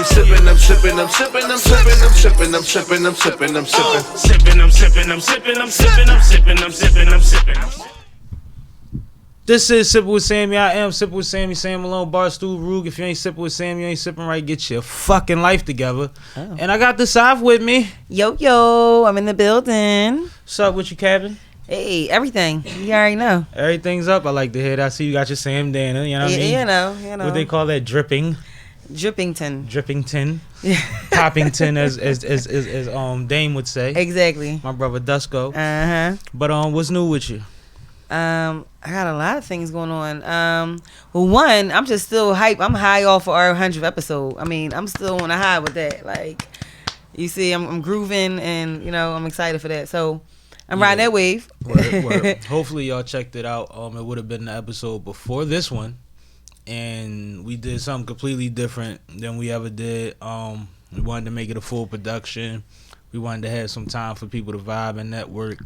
sippin', I'm sippin', I'm sippin', I'm sippin', I'm sippin', I'm sippin', I'm sippin', I'm sippin'. Sippin', I'm sippin', I'm sippin', I'm sippin', I'm sippin', I'm sippin', I'm sippin'. This is Sippin' with Sammie. I am Sippin' with Sammie. Sam Malone, Barstool, Rug. If you ain't sippin' with Sammie, you ain't sippin' right. Get your fucking life together. Oh. And I got the South with me. Yo, I'm in the building. What's up with you, Captain? Hey, everything. You already know. Everything's up. I like to hear that. I see you got your Sam Dana. You know what I mean? You know. What they call that? Drippington. Yeah. Poppington, as Dame would say. Exactly. My brother Dusko. But what's new with you? I got a lot of things going on. Well, one, I'm just still hype. I'm high off of our 100th episode. I mean, I'm still on a high with that. Like, you see, I'm grooving, and I'm excited for that. So I'm riding that wave. Word. Hopefully y'all checked it out. It would have been the episode before this one, and we did something completely different than we ever did. We wanted to make it a full production. We wanted to have some time for people to vibe and network,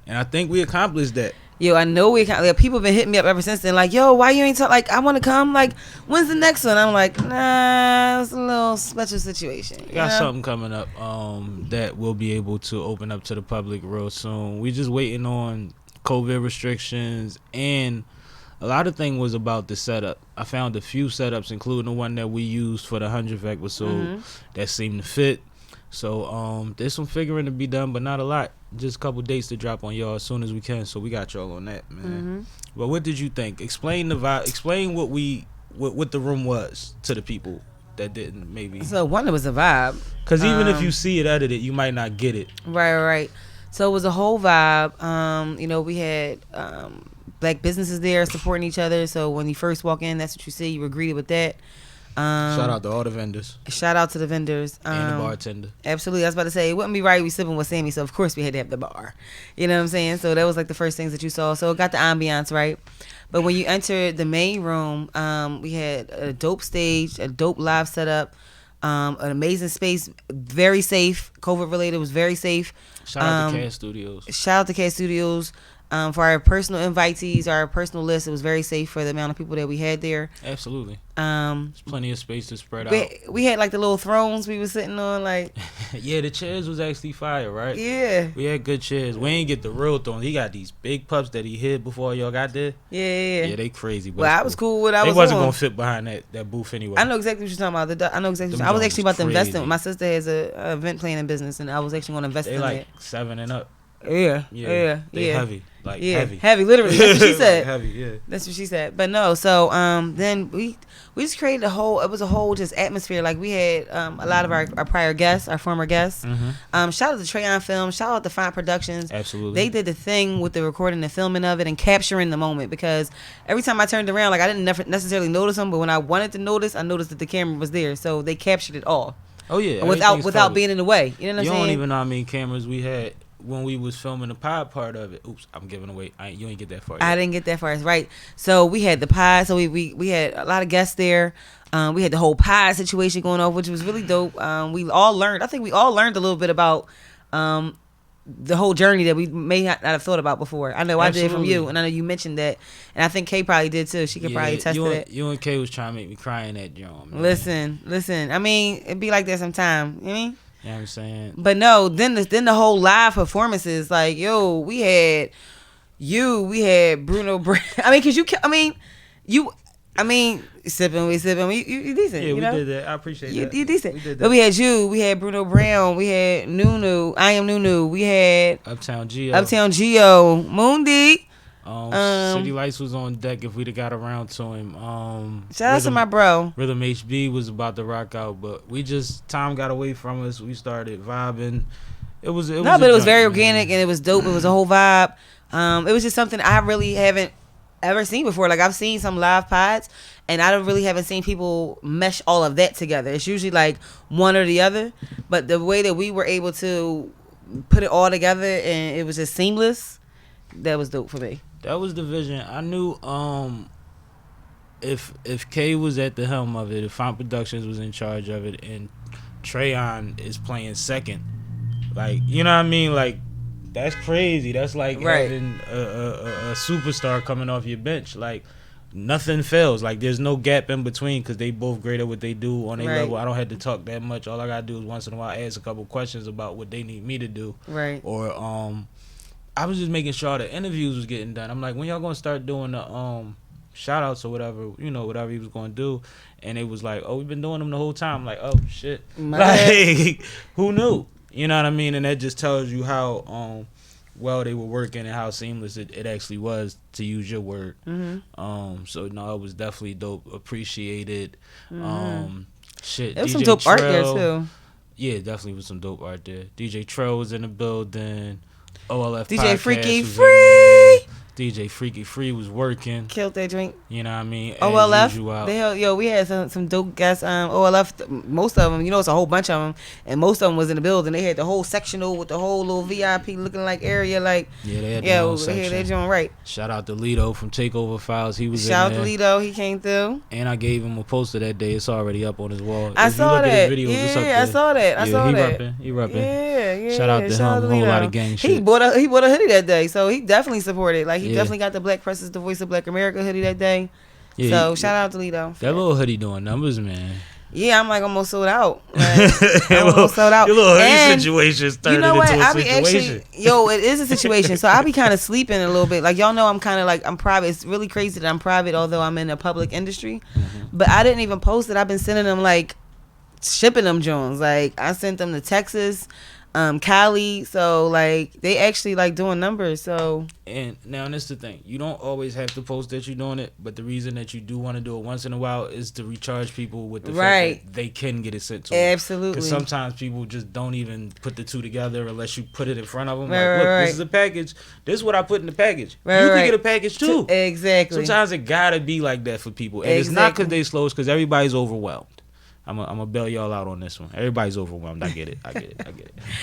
and I think we accomplished that. Yo, I know people have been hitting me up ever since then. Like, yo, why you ain't talk? Like, I want to come. Like, when's the next one? I'm like, nah, it's a little special situation. We got something coming up that we'll be able to open up to the public real soon. We just waiting on COVID restrictions, and a lot of things was about the setup. I found a few setups, including the one that we used for the 100th episode, that seemed to fit. So there's some figuring to be done, but not a lot. Just a couple dates to drop on y'all as soon as we can. So we got y'all on that, man. But what did you think? Explain the vibe. Explain what the room was to the people that didn't maybe. So one, it was a vibe. Because even if you see it edited, you might not get it. Right. So it was a whole vibe. We had black businesses there supporting each other. So when you first walk in, that's what you see. You were greeted with that. Shout out to all the vendors. Shout out to the vendors. And the bartender. Absolutely. I was about to say, it wouldn't be right we sipping with Sammie, so of course we had to have the bar. You know what I'm saying? So that was like the first things that you saw. So it got the ambiance right. But when you entered the main room, we had a dope stage, a dope live setup, an amazing space, very safe. COVID related, was very safe. Shout out to Cat Studios. Shout out to Cat Studios. For our personal invitees, our personal list, it was very safe for the amount of people that we had there. Absolutely. There's plenty of space to spread out. We had like the little thrones we were sitting on, like. Yeah, the chairs was actually fire, right? Yeah. We had good chairs. We ain't get the real throne. He got these big pups that he hid before y'all got there. Yeah. Yeah, they crazy. But I was cool with. They wasn't gonna fit behind that booth anyway. I know exactly what you're talking about. I know exactly. I was actually about to invest in. My sister has a event planning business, and I was actually going to invest in it. They like 7 and up. Yeah. They heavy. Like heavy, literally. That's what she said. Like heavy, yeah. That's what she said. But no, so then we just created it was a whole just atmosphere. Like we had a lot of our prior guests, our former guests. Shout out to Trayon Film, shout out to Fine Productions. Absolutely. They did the thing with the recording and filming of it and capturing the moment, because every time I turned around, like I didn't necessarily notice them, but when I wanted to notice, I noticed that the camera was there. So they captured it all. Oh yeah. Without being in the way. You know what I'm saying? You don't even know how many cameras we had when we was filming the pod part of it. Oops, I'm giving away. You ain't get that far yet. I didn't get that far, right? So we had the pod. So we had a lot of guests there. We had the whole pod situation going on, which was really dope. We all learned. I think we all learned a little bit about the whole journey that we may not have thought about before. I know Absolutely. I did from you, and I know you mentioned that, and I think Kay probably did too. She could probably attest to that. You and Kay was trying to make me cry in that joint. Listen. I mean, it'd be like that sometime. You know what I mean? You know what I'm saying? But no, then the whole live performances, like, yo, we had Bruno Brown. Sippin' with Sippin', you decent. Yeah, we did that. I appreciate that. You decent. We did that. But we had Bruno Brown, we had Nunu, I Am Nunu, we had Uptown Geo, Mundi. City Lights was on deck if we'd have got around to him. Shout out to my bro. Rhythm HB was about to rock out, but time got away from us. We started vibing. It was very organic, and it was dope. It was a whole vibe. It was just something I really haven't ever seen before. Like I've seen some live pods, and I haven't seen people mesh all of that together. It's usually like one or the other, but the way that we were able to put it all together and it was just seamless, that was dope for me. That was the vision. I knew if Kay was at the helm of it, if Font Productions was in charge of it, and Trayon is playing second, like, you know what I mean? Like, that's crazy. That's like having a superstar coming off your bench. Like, nothing fails. Like there's no gap in between because they both great at what they do on their Right. level. I don't have to talk that much. All I gotta do is once in a while ask a couple questions about what they need me to do. Right. Or I was just making sure the interviews was getting done. I'm like, when y'all gonna start doing the shout outs or whatever, whatever he was gonna do. And it was like, oh, we've been doing them the whole time. I'm like, oh shit. Like, who knew? You know what I mean? And that just tells you how well they were working and how seamless it actually was, to use your word. Mm-hmm. So no, it was definitely dope. Appreciated. Shit. There was DJ some dope art there Trill. too. Yeah, definitely was some dope art there. DJ Trill was in the building. OLF DJ Podcast Freaky was in Free there. DJ Freaky Free was working. Killed that drink. You know what I mean? As OLF. usual. We had some dope guests. OLF. Most of them, it's a whole bunch of them, and most of them was in the building. They had the whole sectional with the whole little VIP looking like area. Like Yeah, they had their own they had section. their joint right. Shout out to Lito from Takeover Files. He was Shout out in to there. Lito. He came through. And I gave him a poster that day. It's already up on his wall. I If you saw look at that. his videos, it's up Yeah, I there. saw that. I saw that. He repping. Yeah. Shout out to him. Whole lot of gang He shit. bought a hoodie that day, so he definitely supported. Like he Yeah. definitely got the Black Press is the Voice of Black America hoodie that day. Yeah, So shout out to Lito. That little hoodie doing numbers, man. Yeah, I'm like almost sold out. Like, I'm almost sold out. Your little hoodie And situation is turning you know what? into a I be situation. actually, it is a situation. So I be kind of sleeping a little bit. Like y'all know, I'm kind of like I'm private. It's really crazy that I'm private, although I'm in a public industry. But I didn't even post it. I've been sending them like shipping them Jones. Like I sent them to Texas, Cali. So like they actually like doing numbers. So And now that's the thing. You don't always have to post that you're doing it, but the reason that you do want to do it once in a while is to recharge people with the Right. fact that they can get it sent to them. absolutely. Because sometimes people just don't even put the two together unless you put it in front of them. Right, like, look, right, this is a package. This is what I put in the package. Right, you right. can get a package too. Exactly. Sometimes it gotta be like that for people, and it's not because they slow. It's because everybody's overwhelmed. I'm gonna bail y'all out on this one. Everybody's overwhelmed. I get it. But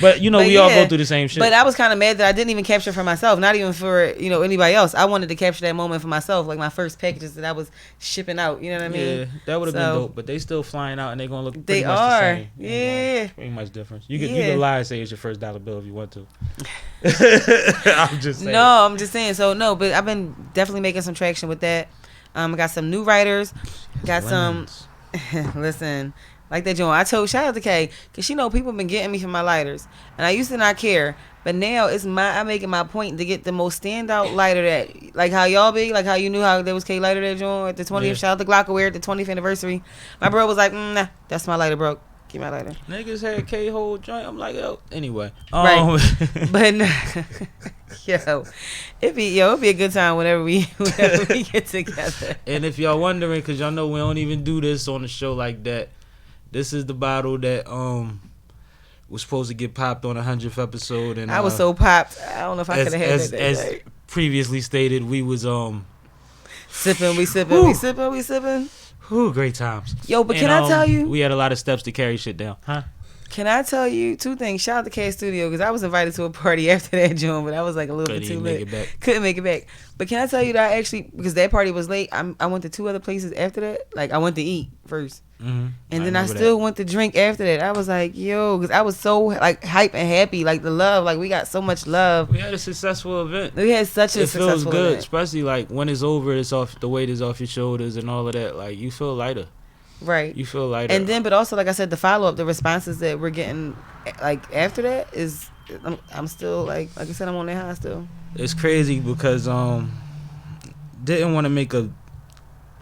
But we all yeah, go through the same shit. But I was kind of mad that I didn't even capture for myself, not even for anybody else. I wanted to capture that moment for myself, like my first packages that I was shipping out. You know what I mean? Yeah, that would have been So- dope. But they still flying out, and they're gonna look. They Pretty much are. The same. Yeah. Pretty much difference. You Yeah. can lie and say it's your first dollar bill if you want to. I'm just saying. No, I'm just saying. So no, but I've been definitely making some traction with that. I got some new writers. Got some. Listen, like that joint. I told shout out to Kay because people been getting me for my lighters, and I used to not care, but now I'm making my point to get the most standout lighter that like how y'all be, like how you knew how there was K lighter that joint at the 20th. Yeah. Shout out to glocawearradiostation at the 20th anniversary. My bro was like, nah, that's my lighter, bro. Give me my lighter. Niggas had K whole joint. I'm like, yo. Anyway. Right. But it'd be a good time whenever we get together. And if y'all wondering, because y'all know we don't even do this on the show like that, this is the bottle that was supposed to get popped on the 100th episode. And I was so popped. I don't know if I could have had that as day. previously stated, we was Sippin', we sippin', Whew. we sippin', we sippin'. whew, great times. Yo, but And, can I tell you? we had a lot of steps to carry shit down, huh? Can I tell you two things? Shout out to Cat Studio because I was invited to a party after that joint, but I was like a little Couldn't bit too even late. make it back. Couldn't make it back. But can I tell you that I actually, because that party was late, I went to two other places after that. Like I went to eat first, and then I still went to drink after that. I was like, yo, because I was so like hype and happy, like the love, like we got so much love. We had a successful event. We had such a It feels successful good, event. especially like when it's over. It's off. The weight is off your shoulders and all of that. Like you feel lighter. Right. You feel lighter. And then, but also, like I said, the follow up, the responses that we're getting, like after that, is I'm still like I said, I'm on that high still. It's crazy because didn't want to make a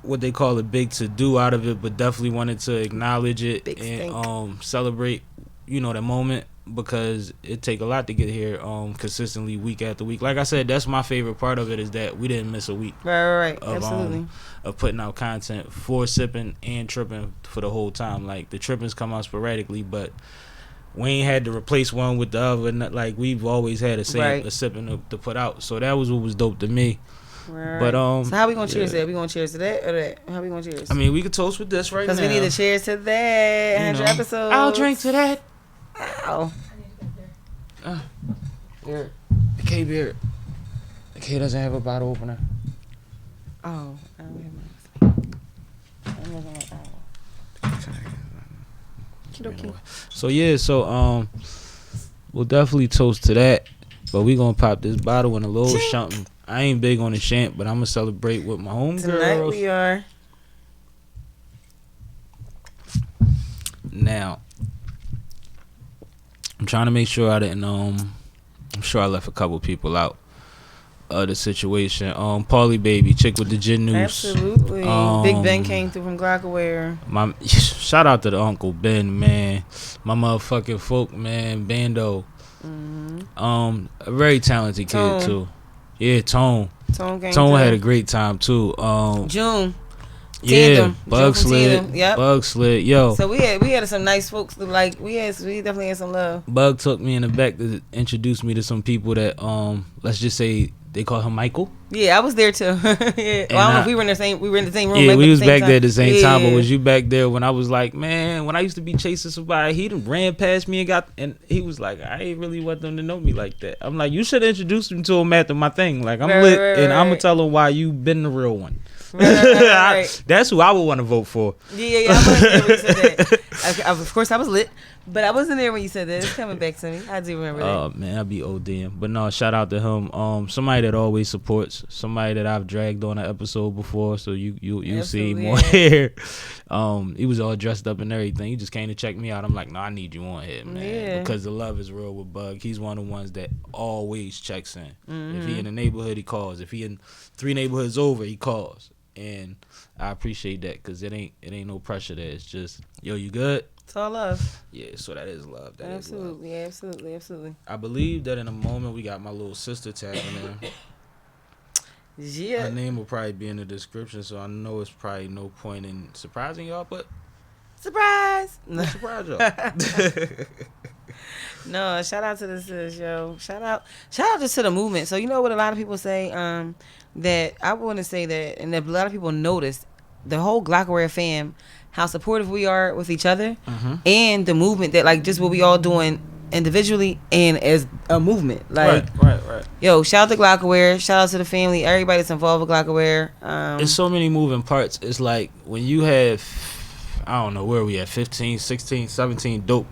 what they call a big to do out of it, but definitely wanted to acknowledge it Big and celebrate, the moment because it take a lot to get here consistently week after week. Like I said, that's my favorite part of it is that we didn't miss a week. Right. Of, Absolutely. Of putting out content for Sippin and Trippin for the whole time. Like the Trippins come out sporadically, but we ain't had to replace one with the other. Like we've always had a Sippin to put out. So that was what was dope to me. Right. But so how we gonna cheers to that? We gonna cheers to that or that? How we gonna cheers? I mean, we could toast with this right now. Because we need to cheers to that. 100 episodes. I'll drink to that. Ow. Here, the K beer. The K doesn't have a bottle opener. Oh, I don't have mine. I'm looking like Okey-dokey. So we'll definitely toast to that. But we gonna pop this bottle in a little something. I ain't big on the chant, but I'm gonna celebrate with my homegirls. Tonight we are. Now, I'm trying to make sure I didn't. I'm sure I left a couple people out of the situation. Paulie Baby, chick with the gin noose. Absolutely. Big Ben came through from Glocawear. My shout out to the Uncle Ben, man. My motherfucking folk, man. Bando. A very talented kid too. Yeah, Tone. Tone had a great time too. June. Yeah, Tandem. Bug Slid. Yep. Bug Slid. Yo. So we had some nice folks. Like we definitely had some love. Bug took me in the back to introduce me to some people that let's just say they call him Michael. Yeah, I was there too. Yeah. Well, I don't know if we were in the same room. Yeah, we was back there at the same time. But Yeah. was you back there when I was like, man, when I used to be chasing somebody, he done ran past me and he was like, I ain't really want them to know me like that. I'm like, you should introduce him to him after my thing. Like I'm lit, and I'm gonna tell him why you been the real one. Right. That's who I would want to vote for. Yeah. I wasn't there when you said that. Of course, I was lit, but I wasn't there when you said that. It's coming back to me. I do remember that. Oh man, I'd be ODing. But no, shout out to him. Somebody that always supports. Somebody that I've dragged on an episode before, so you see more here. He was all dressed up and everything. He just came to check me out. I'm like, no, I need you on here, man, Yeah. because the love is real with Bug. He's one of the ones that always checks in. If he in the neighborhood, he calls. If he in 3 neighborhoods over, he calls. And I appreciate that because it ain't no pressure there. It's just, yo, you good? It's all love. Yeah, so that is love. That Absolutely, is love. absolutely. I believe that in a moment we got my little sister tagging there. Yeah. Her name will probably be in the description, so I know it's probably no point in surprising y'all, but Surprise! we'll surprise y'all. No, shout out to the sis, yo. Shout out just to the movement. So you know what a lot of people say, that I want to say that, and that a lot of people notice the whole Glocawear fam, how supportive we are with each other, and the movement that like just what we all doing individually and as a movement. Like, right. Yo, shout out to Glocawear. Shout out to the family. Everybody that's involved with Glocawear. It's so many moving parts. It's like when you have, I don't know where we at, 15, 16, 17 dope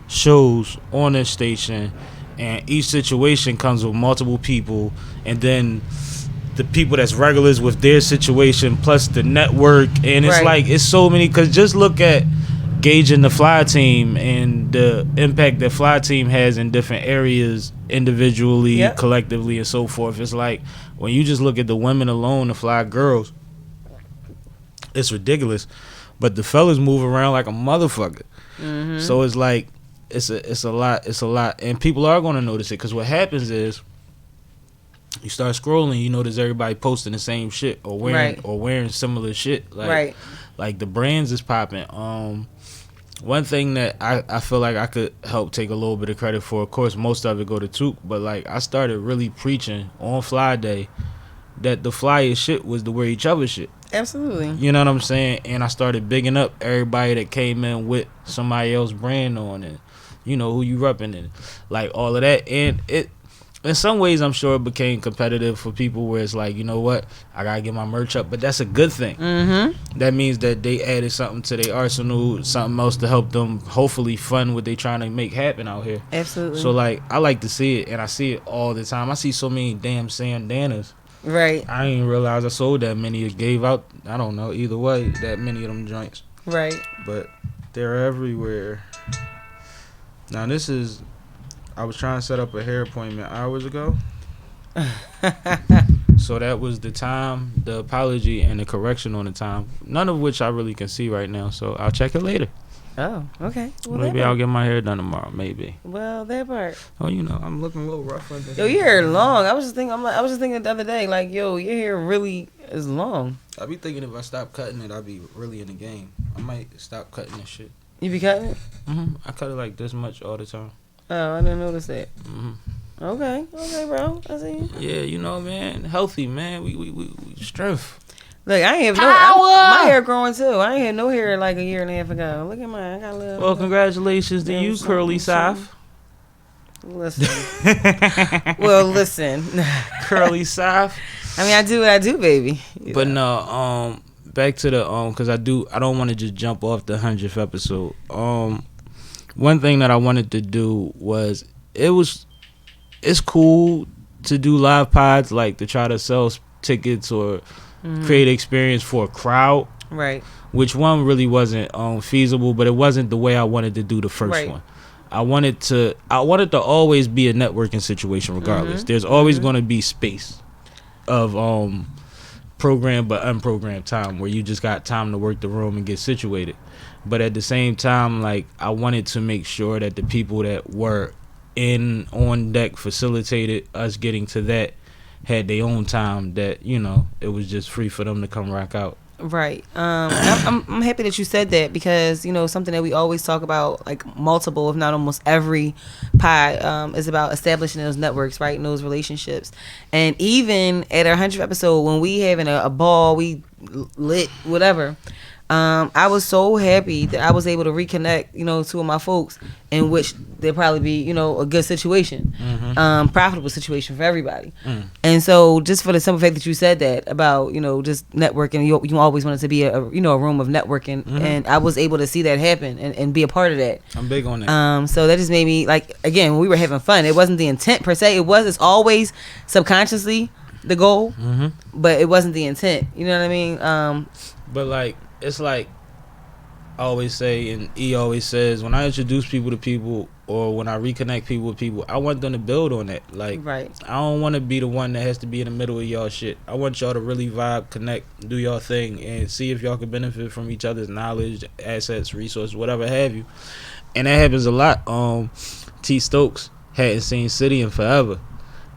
shows on this station, and each situation comes with multiple people, and then the people that's regulars with their situation plus the network, and it's like it's so many. Because just look at gauging the fly team and the impact that fly team has in different areas individually, collectively, and so forth. It's like when you just look at the women alone, the fly girls, it's ridiculous, but the fellas move around like a motherfucker. So it's like it's a lot, and people are going to notice it, because what happens is you start scrolling, you notice everybody posting the same shit or wearing similar shit. Like the brands is popping. One thing that I feel like I could help take a little bit of credit for, of course, most of it go to Took, but like I started really preaching on Fly Day that the flyest shit was to wear each other's shit. Absolutely. You know what I'm saying? And I started bigging up everybody that came in with somebody else's brand on, and you know who you repping, and like all of that. And it, in some ways, I'm sure it became competitive for people where it's like, you know what, I gotta get my merch up, but that's a good thing. That means that they added something to their arsenal, something else to help them hopefully fund what they trying to make happen out here. Absolutely. So like, I like to see it, and I see it all the time. I see so many damn sandanas. Right. I didn't realize I sold that many. It gave out, I don't know, either way, that many of them joints. Right. But they're everywhere. Now this is, I was trying to set up a hair appointment hours ago. So that was the time, the apology, and the correction on the time. None of which I really can see right now. So I'll check it later. Oh, okay. Well, Maybe I'll get my hair done tomorrow. Maybe. Well, that part. Oh, you know, I'm looking a little rough right there. Yo, your hair long. I was just thinking the other day, like, yo, your hair really is long. I be thinking if I stop cutting it, I'll be really in the game. I might stop cutting this shit. You be cutting it? I cut it like this much all the time. Oh, I didn't notice that. Okay, bro. I see you. Yeah, you know, man, healthy, man. We strength. Look, I ain't have my hair growing too. I ain't had no hair like a year and a half ago. Look at mine. I got a little. Well, congratulations to you, Curly Soph. Listen. Well, listen. Curly Soph. I mean, I do what I do, baby. But no, back to the because I don't want to just jump off the 100th episode. One thing that I wanted to do was it's cool to do live pods, like to try to sell tickets or create experience for a crowd. Right. Which one really wasn't feasible, but it wasn't the way I wanted to do the first one. I wanted to always be a networking situation regardless. There's always going to be space of programmed but unprogrammed time where you just got time to work the room and get situated. But at the same time, like, I wanted to make sure that the people that were on deck facilitated us getting to that had their own time, that, you know, it was just free for them to come rock out. Right. I'm happy that you said that, because, you know, something that we always talk about, like multiple, if not almost every pod, is about establishing those networks, right, and those relationships. And even at our 100th episode, when we having a ball, we lit, whatever, I was so happy that I was able to reconnect, you know, two of my folks, in which there'll probably be, you know, a good situation, profitable situation for everybody. And so, just for the simple fact that you said that about, you know, just networking, you always wanted to be a room of networking, and I was able to see that happen and be a part of that. I'm big on that. So that just made me, like, again, when we were having fun, it wasn't the intent per se. It's always subconsciously the goal, but it wasn't the intent. You know what I mean? But like, it's like I always say, and E always says, when I introduce people to people, or when I reconnect people with people, I want them to build on that. Like, I don't want to be the one that has to be in the middle of y'all shit. I want y'all to really vibe, connect, do y'all thing, and see if y'all can benefit from each other's knowledge, assets, resources, whatever have you. And that happens a lot. T Stokes hadn't seen City in forever,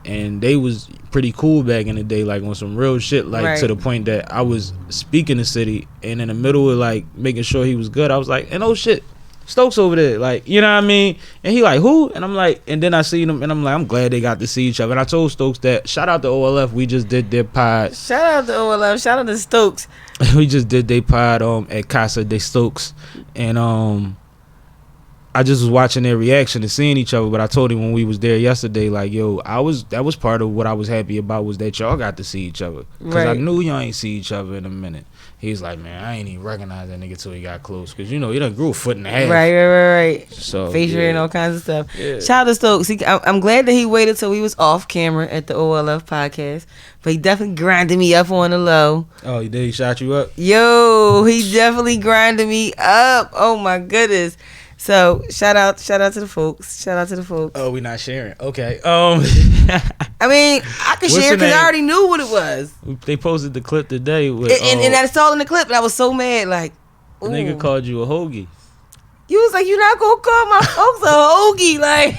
and they was pretty cool back in the day, like on some real shit, like to the point that I was speaking to City, and in the middle of like making sure he was good, I was like, and oh shit, Stokes over there, like, you know what I mean? And he like, who? And I'm like, and then I seen him, and I'm like, I'm glad they got to see each other. And I told Stokes that, shout out to OLF, we just did their pod. Shout out to OLF, shout out to Stokes. We just did their pod at Casa de Stokes, and I just was watching their reaction to seeing each other. But I told him when we was there yesterday, like, yo, that was part of what I was happy about, was that y'all got to see each other, because I knew y'all ain't see each other in a minute. He's like, man, I ain't even recognize that nigga till he got close, because, you know, he done grew a foot and a half. Right. So facial hair and all kinds of stuff. Shout out to Stokes. I'm glad that he waited till he was off camera at the OLF podcast, but he definitely grinded me up on the low. Oh, he did? He shot you up? Yo, he definitely grinded me up. Oh my goodness. So shout out to the folks. Oh, we not sharing. Okay. I mean, I could share because I already knew what it was. They posted the clip today with, and that's all in the clip, and I was so mad. Like, ooh. Nigga called you a hoagie. You was like, you're not gonna call my folks a hoagie, like.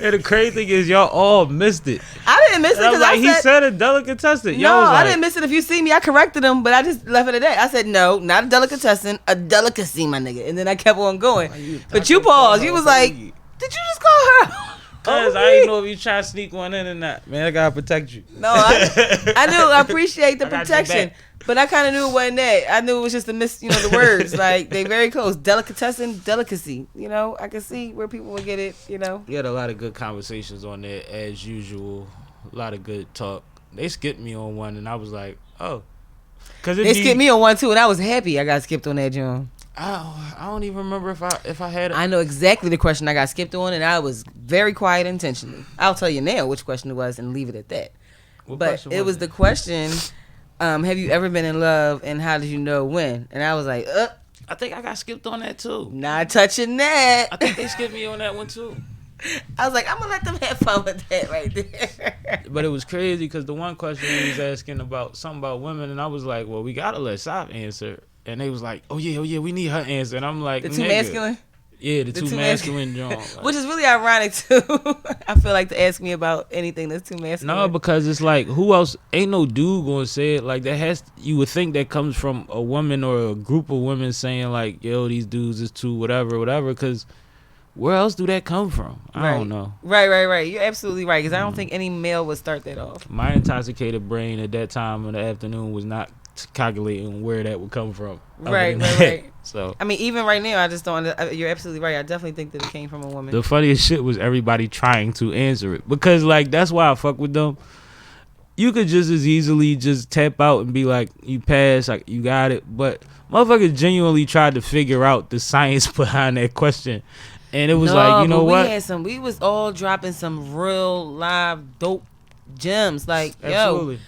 And the crazy thing is, y'all all missed it. I didn't miss it because like, he said a delicatessen. No, I didn't miss it. If you see me, I corrected him, but I just left it at that. I said, no, not a delicatessen, a delicacy, my nigga. And then I kept on going. But you paused. You was like, did you just call her? Cause I didn't know if you try to sneak one in or not. Man, I gotta protect you. No, I knew. I appreciate the protection, but I kind of knew it wasn't that. I knew it was just the words. Like, they very close. Delicatessen, delicacy. You know, I can see where people would get it. You know, we had a lot of good conversations on there as usual. A lot of good talk. They skipped me on one, and I was like, oh, because they skipped me on one too, and I was happy I got skipped on that, John. I don't even remember if I had it. I know exactly the question I got skipped on, and I was very quiet intentionally. I'll tell you now which question it was and leave it at that. But it was the question, have you ever been in love, and how did you know when? And I was like, I think I got skipped on that too. Not touching that. I think they skipped me on that one too. I was like, I'm gonna let them have fun with that right there. But it was crazy because the one question he was asking about something about women, and I was like, well, we gotta let Sop answer. And they was like, oh yeah, we need her answer. And I'm like, the two masculine? Yeah, the two masculine John. Which is really ironic too. I feel like to ask me about anything that's too masculine. No, because it's like, who else? Ain't no dude gonna say it. Like, you would think that comes from a woman or a group of women saying like, yo, these dudes is too whatever, because where else do that come from? I don't know. Right. You're absolutely right, because I don't think any male would start that off. My intoxicated brain at that time in the afternoon was not calculating where that would come from. Right. So, I mean, even right now, I just don't. You're absolutely right. I definitely think that it came from a woman. The funniest shit was everybody trying to answer it, because like, that's why I fuck with them. You could just as easily just tap out and be like, you pass, like, you got it. But motherfuckers genuinely tried to figure out the science behind that question. And it was like, you know what? We was all dropping some real live dope gems. Like, Absolutely. yo,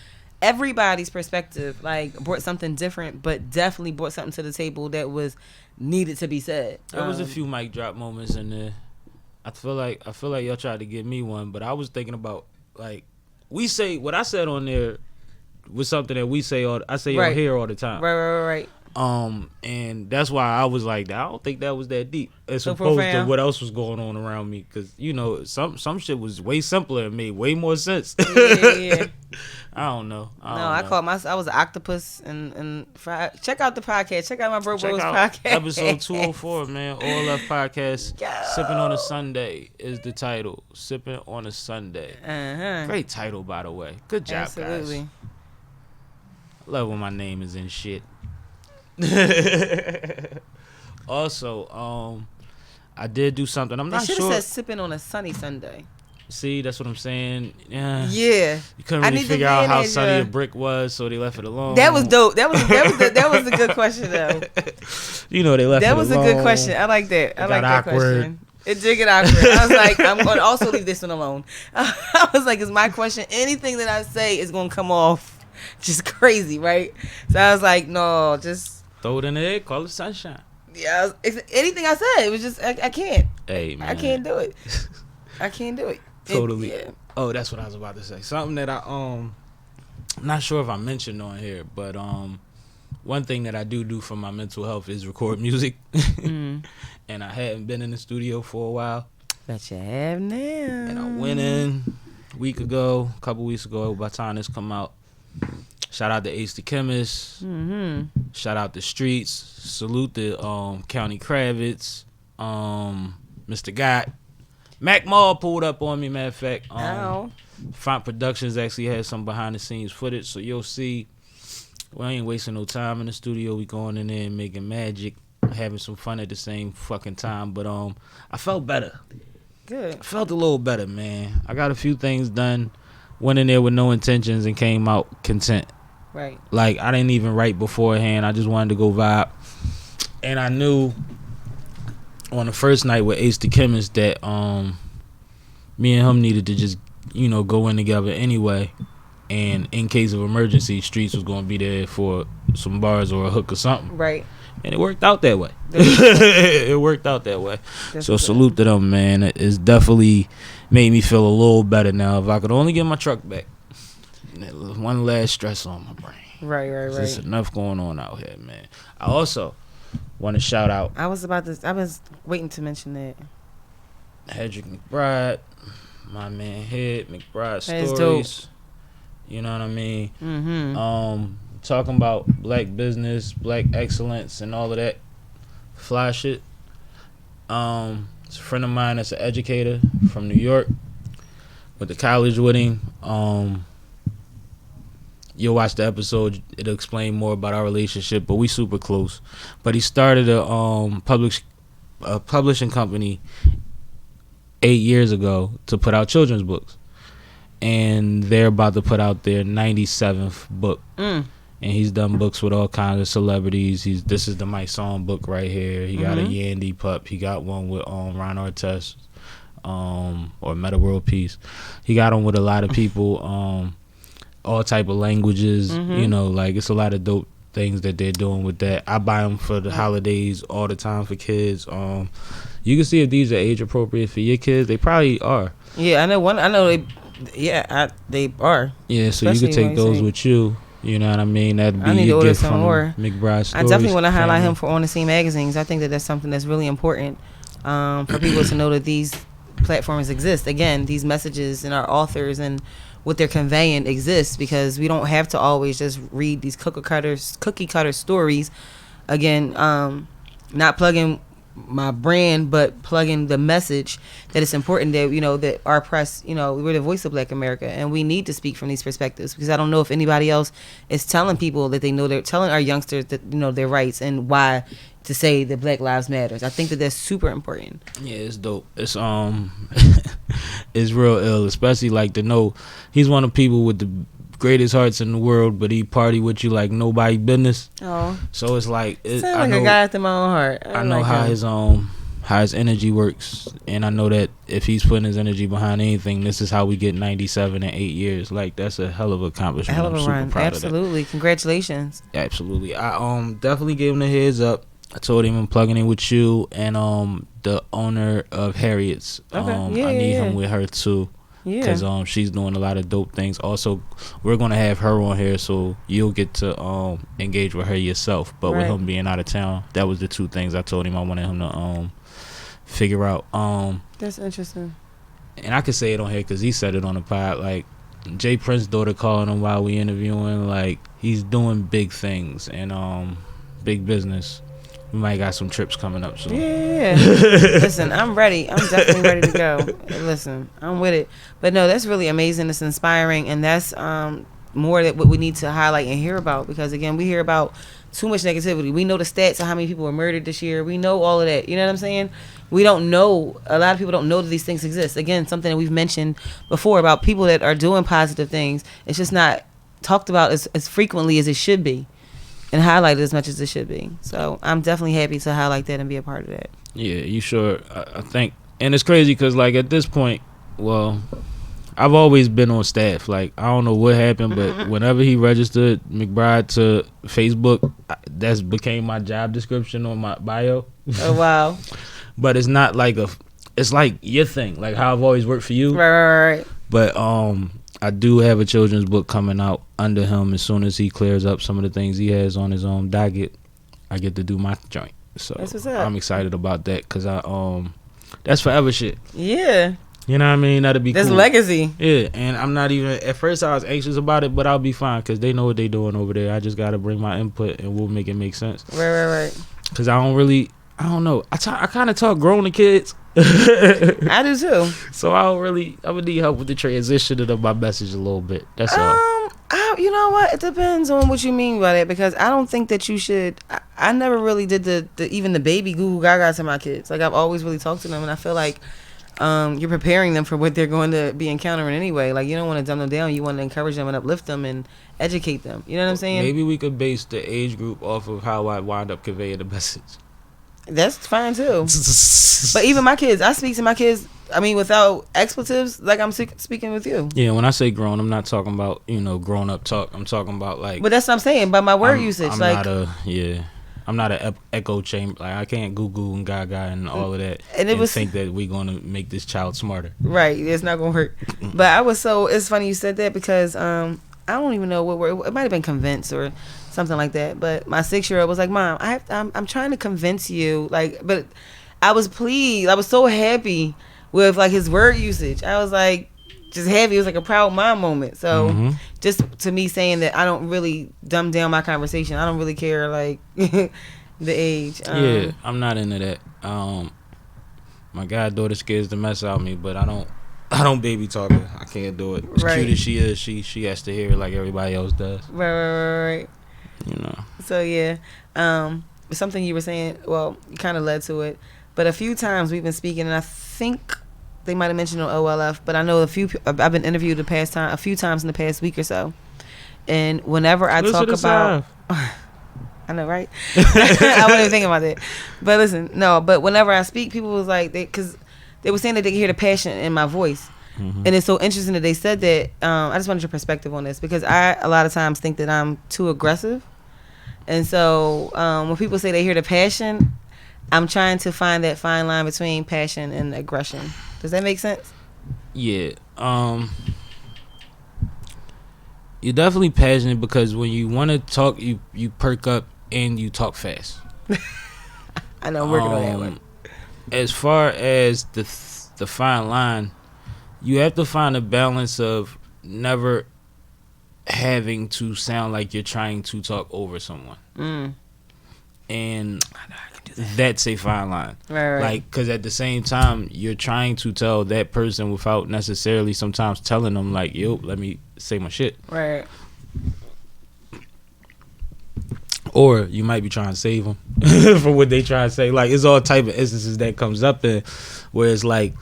everybody's perspective like brought something different, but definitely brought something to the table that was needed to be said. There was a few mic drop moments in there. I feel like y'all tried to give me one, but I was thinking about like what I said on there was something that I say on here all the time. Right. And that's why I was like, I don't think that was that deep as So opposed to profound. what else was going on around me, because you know some shit was way simpler and made way more sense. Yeah. I don't know. I was an octopus and fried. Check out the podcast. Check out my Bro Check Bros out podcast. episode 204, man. All Left Podcast. Yo. Sipping on a Sunday is the title. Sipping on a Sunday. Uh-huh. Great title, by the way. Good job, Absolutely. guys. I love when my name is in shit. Also, I did do something. I'm They not should sure. have said sipping on a sunny Sunday. See, that's what I'm saying. Yeah. Yeah. You couldn't I really need to figure out how manage, sunny a brick was, so they left it alone. That was dope. That was a good question though. You know, they left it That alone. was a good question. I like that. I It like got that awkward. question. It did get awkward. I was like, I'm going to also leave this one alone. I was like, it's my question. Anything that I say is going to come off just crazy, right? So I was like, no, just Throw it in the air, call it sunshine. yeah. Anything I said, it was just I can't. Hey, man. I can't do it. I can't do it. Totally. Yeah. Oh, that's what I was about to say. Something that I'm not sure if I mentioned on here, but one thing that I do for my mental health is record music. And I hadn't been in the studio for a while. But you have now. And I went in a couple weeks ago by the time this come out. Shout out to Ace the Chemist. Shout out to Streets. Salute the County Kravitz. Mr. Gott. Mac Mall pulled up on me, matter of fact. Font Productions actually had some behind the scenes footage, so you'll see we ain't wasting no time in the studio. We going in there and making magic, having some fun at the same fucking time. But I felt better. Good. I felt a little better, man. I got a few things done. Went in there with no intentions and came out content. Right. Like, I didn't even write beforehand. I just wanted to go vibe. And I knew on the first night with Ace the Chemist that me and him needed to just, go in together anyway. And in case of emergency, Streets was going to be there for some bars or a hook or something. Right. And it worked out that way. It worked out that way. So salute to them, man. It's definitely made me feel a little better now. If I could only get my truck back. One last stress on my brain. Right. There's enough going on out here, man. I also want to shout out I was waiting to mention that. Hedrick McBride, my man Head McBride That's Stories. dope. You know what I mean? Mm-hmm. Talking about black business, black excellence, and all of that fly shit. It's a friend of mine that's an educator from New York. Went to college with him. You'll watch the episode. It'll explain more about our relationship, but we super close. But he started a publishing company 8 years ago to put out children's books. And they're about to put out their 97th book. And he's done books with all kinds of celebrities. This is the My Song book right here. He got a Yandy pup. He got one with Ron Artest, or Meta World Peace. He got one with a lot of people, all type of languages. Like it's a lot of dope things that they're doing with that. I buy them for the holidays all the time for kids. You can see if these are age appropriate for your kids. They probably are. Yeah, I know one. I know they. Yeah, they are. Yeah, so Especially you can take when those you with you. You know what I mean? That'd I need be to a order gift some from more. McBride Stories. I definitely want to highlight family. him for On the Scene magazines. I think that that's something that's really important for people to know that these platforms exist. Again, these messages and our authors and what they're conveying exists, because we don't have to always just read these cookie cutter stories. Again, not plugging my brand, but plugging the message that it's important that that our press, we're the voice of Black America, and we need to speak from these perspectives, because I don't know if anybody else is telling people that they're telling our youngsters that their rights and why to say that Black Lives Matters. I think that that's super important. Yeah, it's dope. It's it's real ill, especially like to know he's one of the people with the greatest hearts in the world, but he party with you like nobody business. Oh, So it's like sound like a guy after my own heart. I know like how him. how his energy works, and I know that if he's putting his energy behind anything, this is how we get 97 in 8 years. Like, that's a hell of an accomplishment. Hell of a I'm super run. proud Absolutely. of that. Congratulations. Absolutely. I definitely gave him the heads up. I told him I'm plugging in with you and the owner of Harriet's. Okay. I need him with her too. Yeah. Because she's doing a lot of dope things. Also, we're gonna have her on here, so you'll get to engage with her yourself. But with him being out of town, that was the two things I told him I wanted him to figure out. That's interesting. And I could say it on here because he said it on the pod. Like, Jay Prince's daughter calling him while we interviewing. Like, he's doing big things and big business. We might got some trips coming up soon. Yeah. Listen, I'm ready. I'm definitely ready to go. Listen, I'm with it. But no, that's really amazing. It's inspiring, and that's more that what we need to highlight and hear about, because again, we hear about too much negativity. We know the stats of how many people were murdered this year. We know all of that. You know what I'm saying? We don't know. A lot of people don't know that these things exist. Again, something that we've mentioned before about people that are doing positive things. It's just not talked about as frequently as it should be, and highlighted as much as it should be. So I'm definitely happy to highlight that and be a part of that. Yeah, you sure? I think, and it's crazy because like at this point, well, I've always been on staff. Like, I don't know what happened, but whenever he registered McBride to Facebook, that's became my job description on my bio. Oh wow! But it's not like it's like your thing, like how I've always worked for you. Right. But I do have a children's book coming out under him as soon as he clears up some of the things he has on his own docket. I get to do my joint, so that's what's up. I'm excited about that because that's forever shit. Yeah. You know what I mean? That'd be That's cool. legacy. Yeah, and I'm not even at first I was anxious about it, but I'll be fine because they know what they doing over there. I just gotta bring my input and we'll make it make sense. Right. Because I don't know. I kind of talk grown to kids. I do too. So I would need help with the transition of my message a little bit. That's all. You know what? It depends on what you mean by that, because I don't think that you should. I never really did the even the baby goo gaga to my kids. Like, I've always really talked to them, and I feel like you're preparing them for what they're going to be encountering anyway. Like, you don't want to dumb them down. You want to encourage them and uplift them and educate them. You know what I'm saying? Maybe we could base the age group off of how I wind up conveying the message. That's fine too. But even my kids, I speak to my kids, I mean, without expletives, like I'm speaking with you. Yeah, when I say grown, I'm not talking about, grown up talk. I'm talking about like. But that's what I'm saying. By my word usage, I'm like. I'm not an echo chamber. Like, I can't goo and gaga and all of that and think that we're gonna make this child smarter. Right, it's not gonna work. But it's funny you said that, because I don't even know what word. It might have been convince or something like that. But my 6-year-old was like, "Mom, I'm trying to convince you." Like, but I was pleased. I was so happy with like his word usage. I was like, just happy. It was like a proud mom moment. So just to me saying that I don't really dumb down my conversation. I don't really care like the age. Yeah, I'm not into that. My goddaughter scares the mess out of me, but I don't baby talk her. I can't do it. As cute as she is, she has to hear it like everybody else does. Right. You know. So yeah, something you were saying. Well, you kind of led to it, but a few times we've been speaking, and I think they might have mentioned on OLF, but I know I've been interviewed a few times in the past week or so, and whenever I talk about, I know, right? I wasn't even thinking about that, but listen, no, but whenever I speak, people was like, because they were saying that they could hear the passion in my voice. And it's so interesting that they said that. I just wanted your perspective on this, because I a lot of times think that I'm too aggressive, and so when people say they hear the passion, I'm trying to find that fine line between passion and aggression. Does that make sense? Yeah. You're definitely passionate, because when you want to talk, you perk up and you talk fast. I know, I'm working on that one. As far as the fine line, you have to find a balance of never having to sound like you're trying to talk over someone. And that's a fine line. Right. Like, because at the same time, you're trying to tell that person without necessarily sometimes telling them, like, yo, let me say my shit. Right. Or you might be trying to save them for what they try to say. Like, it's all type of instances that comes up in where it's like,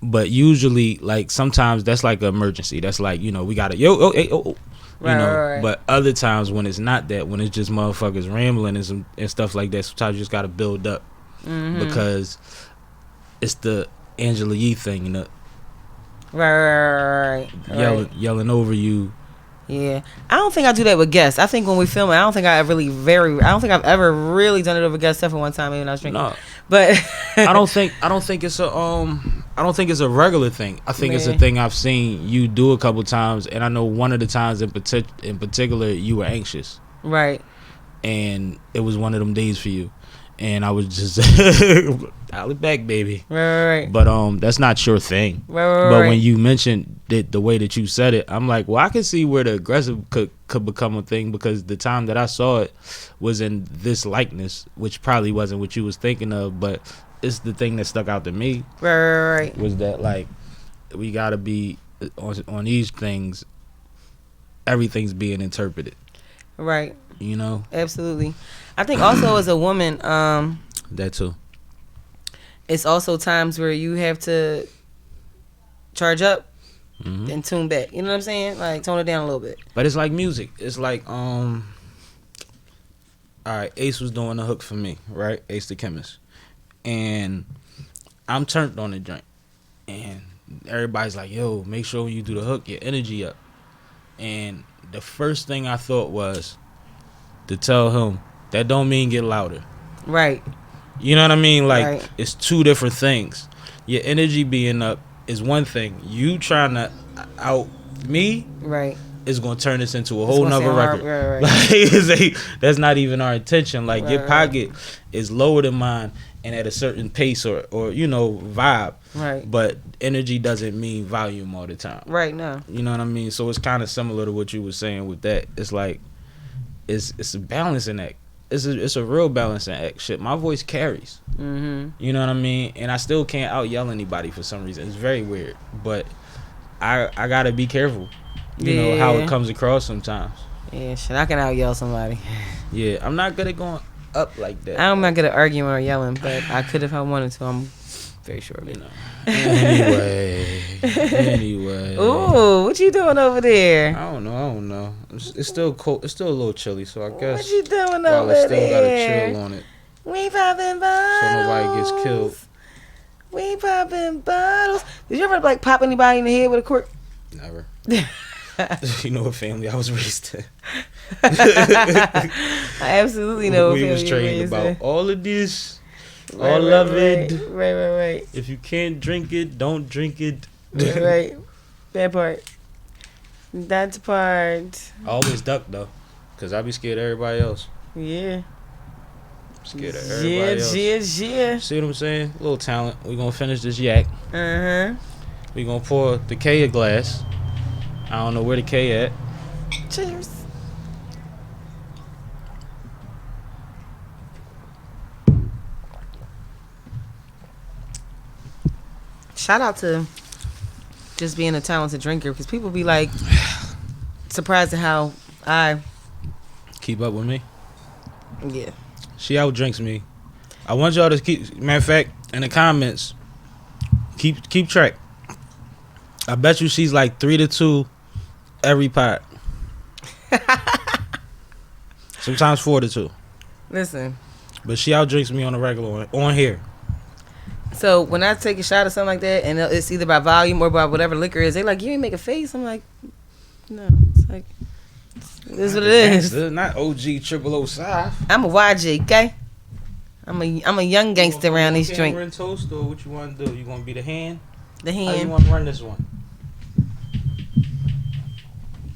but usually, like, sometimes that's like an emergency. That's like, we got to, Right. But other times when it's not that, when it's just motherfuckers rambling and stuff like that, sometimes you just got to build up. Because it's the Angela Yee thing, you know, Right. yelling over you. Yeah, I don't think I do that with guests. I think when we film it, I don't think I've ever really done it over guests except for one time maybe when I was drinking. No, but I don't think it's a regular thing. I think it's a thing I've seen you do a couple times, and I know one of the times in particular you were anxious, right, and it was one of them days for you, and I was just dial it back, baby. Right. But that's not your thing. Right. But when you mentioned it, the way that you said it, I'm like, well, I can see where the aggressive could become a thing, because the time that I saw it was in this likeness, which probably wasn't what you was thinking of, but it's the thing that stuck out to me. Right. Was that, like, we gotta be on these things. Everything's being interpreted. Right. You know. Absolutely. I think also as a woman, that too. It's also times where you have to charge up and tune back. You know what I'm saying? Like, tone it down a little bit. But it's like music. It's like, all right, Ace was doing the hook for me, right? Ace the Chemist. And I'm turned on the joint. And everybody's like, yo, make sure when you do the hook, your energy up. And the first thing I thought was to tell him, that don't mean get louder. Right. You know what I mean? Like, right. It's two different things. Your energy being up is one thing. You trying to out me, right, is going to turn this into a whole nother record. Right. Like, that's not even our intention. Like, right, your pocket is lower than mine and at a certain pace or you know, vibe. Right. But energy doesn't mean volume all the time. Right, no. You know what I mean? So it's kind of similar to what you were saying with that. It's like, it's a balancing act. It's a real balancing act. Shit, my voice carries. Mm-hmm. You know what I mean? And I still can't out yell anybody for some reason. It's very weird, but I gotta be careful. You know how it comes across sometimes. Yeah, shit, I can out yell somebody. Yeah, I'm not good at going up like that. I'm not good at arguing or yelling, but I could if I wanted to. I'm very sure of it. You know. Anyway. Ooh, what you doing over there? I don't know. It's still cold. It's still a little chilly, so I guess. What you doing while over I still there? gotta chill on it, We popping bottles. so nobody gets killed. We popping bottles. Did you ever like pop anybody in the head with a cork? Never. You know what family I was raised in. I absolutely know what we family was you trained raised about in. all of this. Right, all right, of it. Right. If you can't drink it, don't drink it. Right. That part. That's part. I always duck though, cause I be scared of everybody else. Yeah. Scared of everybody else. Yeah. See what I'm saying? A little talent. We gonna finish this yak. We gonna pour the K a glass. I don't know where the K at. Cheers. Shout out to just being a talented drinker, because people be like surprised at how I Keep up with me. yeah. She out drinks me. I want y'all to keep. Matter of fact, in the comments, keep track. I bet you she's like 3-2 every pot. Sometimes 4-2. Listen. But she out drinks me on a regular on here. So when I take a shot or something like that, and it's either by volume or by whatever liquor is, they like, you ain't make a face. I'm like, no. It's like, this is what it is. Not OG 000. I'm a YG, okay? I'm a young gangster around these drinks. In toast, or what you want to do? You want to be the hand? The How you hand. want to run this one?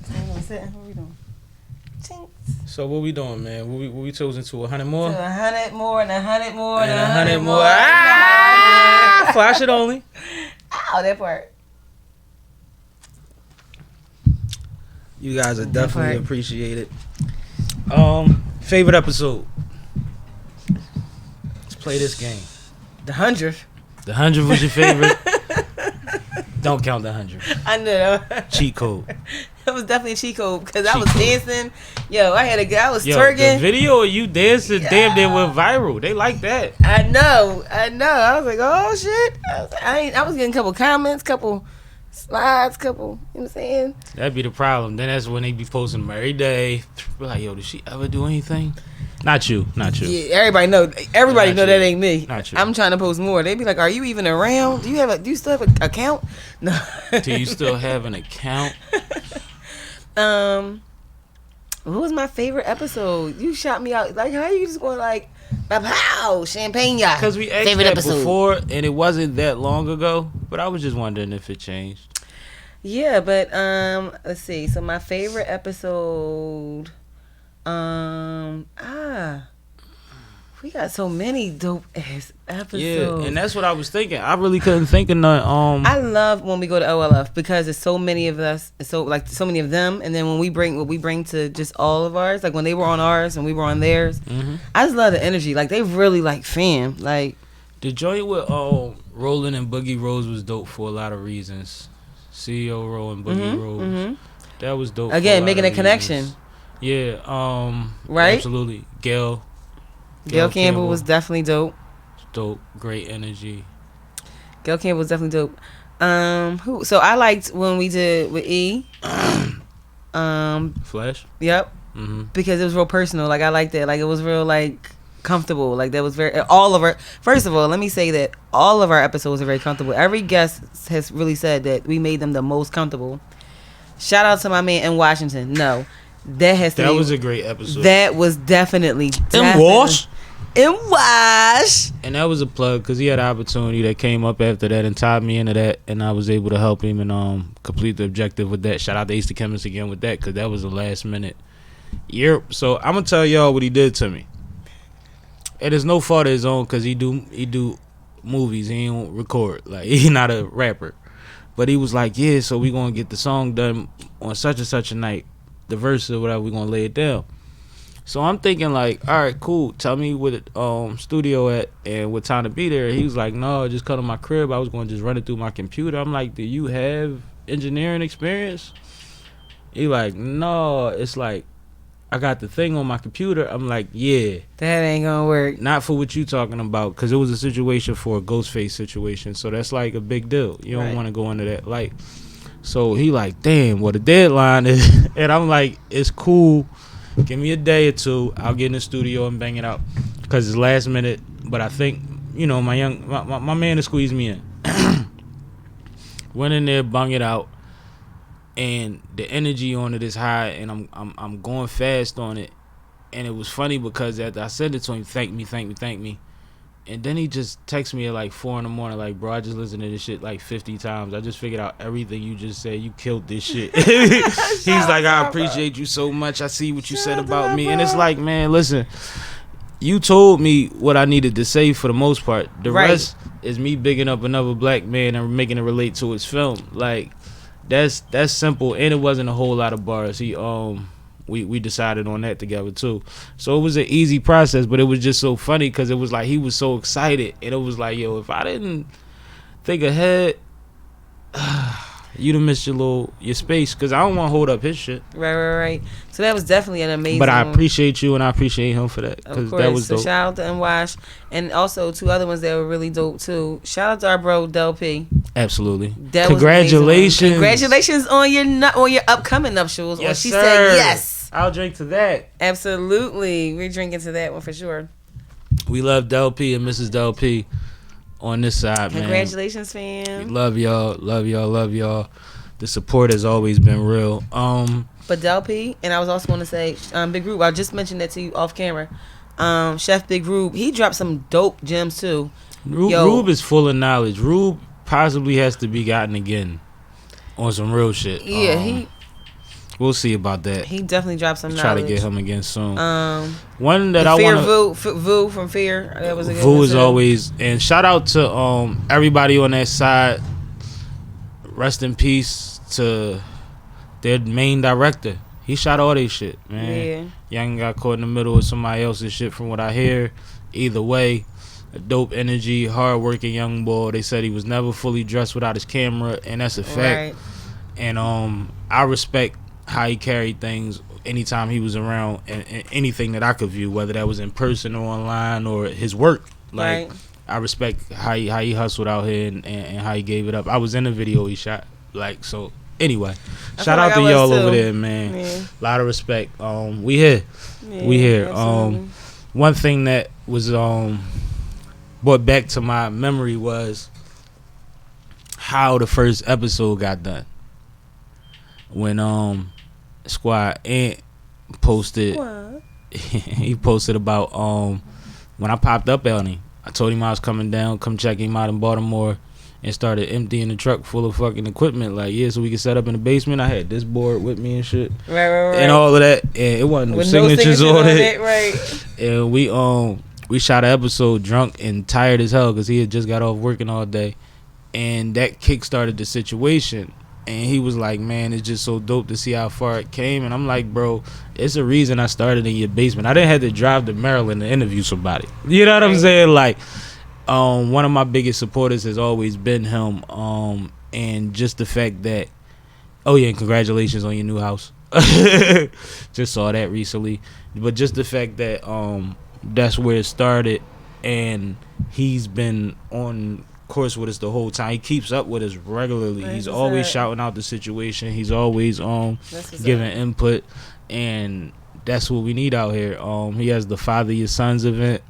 What we doing? So what we doing, man? What we chosen to 100 more? To 100 more and 100 more and 100 more. Ah! Flash it only. Ow, that part. You guys are That definitely part. appreciated. Favorite episode. Let's play this game. The 100th. The 100 was your favorite. Don't count the 100. I know. Cheat code. It was definitely a cheat code because I was dancing. Yo, I was Yo, twerking. the video of you dancing damn near went viral. They like that. I know. I was like, oh shit. I was getting a couple comments, slides, couple. You know what I'm saying? That'd be the problem. Then that's when they be posting them every day. We're like, yo, did she ever do anything? Not you. Yeah, everybody know. Everybody know that ain't me. Not you. I'm trying to post more. They be like, "Are you even around? Do you still have an account?" No. Do you still have an account? What was my favorite episode? You shot me out. Like, how you just going like, pow, champagne yacht? Because we asked favorite that episode before, and it wasn't that long ago. But I was just wondering if it changed. Yeah, but let's see. So my favorite episode, we got so many dope ass episodes. Yeah, and that's what I was thinking. I really couldn't think of none. I love when we go to OLF because there's so many of us, so many of them, and then when we bring what we bring to just all of ours, like when they were on ours and we were on theirs, I just love the energy. Like they really like fam. Like the joint with Roland and Boogie Rose was dope for a lot of reasons. CEO Ro and Boogie Rose, that was dope. Again, for making a connection. Yeah. Right. Absolutely. Gail Campbell was definitely dope. Dope. Great energy. Gail Campbell was definitely dope. Who? So I liked when we did with E. Flash. Yep. Because it was real personal. Like I liked that. Like it was real like comfortable. Like that was very all of our. First of all, let me say that all of our episodes are very comfortable. Every guest has really said that we made them the most comfortable. Shout out to my man in Washington. No, that was a great episode. That was definitely in Wash. And that was a plug because he had an opportunity that came up after that and tied me into that, and I was able to help him and complete the objective with that. Shout out to Ace the Chemist again with that because that was a last minute. So I'm gonna tell y'all what he did to me. It is no fault of his own because he do movies. He don't record. Like he not a rapper, but he was like, yeah. So we gonna get the song done on such and such a night, the verse or whatever. We gonna lay it down. So I'm thinking like, all right, cool. Tell me where the studio at and what time to be there. He was like, no, just come to my crib. I was going to just run it through my computer. I'm like, do you have engineering experience? He like, no. It's like, I got the thing on my computer. I'm like, yeah. That ain't gonna work. Not for what you talking about because it was a situation for a Ghostface situation. So that's like a big deal. You don't want to go into that light. So he like, damn, what the deadline is. And I'm like, it's cool. Give me a day or two. I'll get in the studio and bang it out because it's last minute. But I think, you know, my man to squeeze me in. Went in there, bung it out, and the energy on it is high, and I'm going fast on it. And it was funny because after I said it to him, thank me. And then he just texted me at like 4 a.m, like, bro, I just listened to this shit like 50 times. I just figured out everything you just said. You killed this shit. He's like, I appreciate you so much. I see what you said about me. And it's like, man, listen, you told me what I needed to say for the most part. The rest is me bigging up another black man and making it relate to his film. Like, that's simple. And it wasn't a whole lot of bars. We decided on that together too, so it was an easy process. But it was just so funny because it was like he was so excited, and it was like, yo, if I didn't think ahead, you'd have missed your space because I don't want to hold up his shit. Right. So that was definitely an amazing. But I appreciate you and I appreciate him for that because that was dope. So shout out to NWash and also 2 other ones that were really dope too. Shout out to our bro Del P. Absolutely. That Congratulations. Congratulations on your upcoming nuptials. Yes, she sir. said yes. I'll drink to that. Absolutely. We're drinking to that one for sure. We love Del P and Mrs. Del P on this side, man. Congratulations, fam. We love y'all. The support has always been real. But Del P, and I was also going to say, Big Rube, I just mentioned that to you off camera. Chef Big Rube, he dropped some dope gems too. Rube is full of knowledge. Rube possibly has to be gotten again on some real shit. Yeah, we'll see about that. He definitely dropped some knowledge. Try to get him again soon. One that I want to Vu from Fear. That was a good Vu one is too. always, and shout out to everybody on that side. Rest in peace to their main director. He shot all they shit, man. Yeah. Young got caught in the middle of somebody else's shit from what I hear. Either way, a dope energy, hard-working young boy. They said he was never fully dressed without his camera, and that's a fact. Right. And I respect how he carried things anytime he was around, and anything that I could view, whether that was in person or online or his work. Like, I respect how he hustled out here and how he gave it up. I was in the video he shot Like, so anyway, I shout feel out like to I y'all was over too. there, man. Yeah. Lot of respect. We here. We here. Absolutely. One thing that was brought back to my memory was how the first episode got done. When Squad Ant posted What? he posted about when I popped up on him. I told him I was coming down, come check him out in Baltimore, and started emptying the truck full of fucking equipment. Like, yeah, so we could set up in the basement. I had this board with me and shit. Right. And all of that. And it wasn't no With signatures on it. Right. And we shot an episode drunk and tired as hell because he had just got off working all day. And that kick-started the situation. And he was like, man, it's just so dope to see how far it came. And I'm like, bro, it's a reason I started in your basement. I didn't have to drive to Maryland to interview somebody. You know what I'm saying? Like, one of my biggest supporters has always been him. And just the fact that, oh yeah, and congratulations on your new house. Just saw that recently. But just the fact that that's where it started, and he's been on course with us the whole time. He keeps up with us regularly. He's always shouting out the situation. He's always giving input, and that's what we need out here. He has the Father Your Sons event.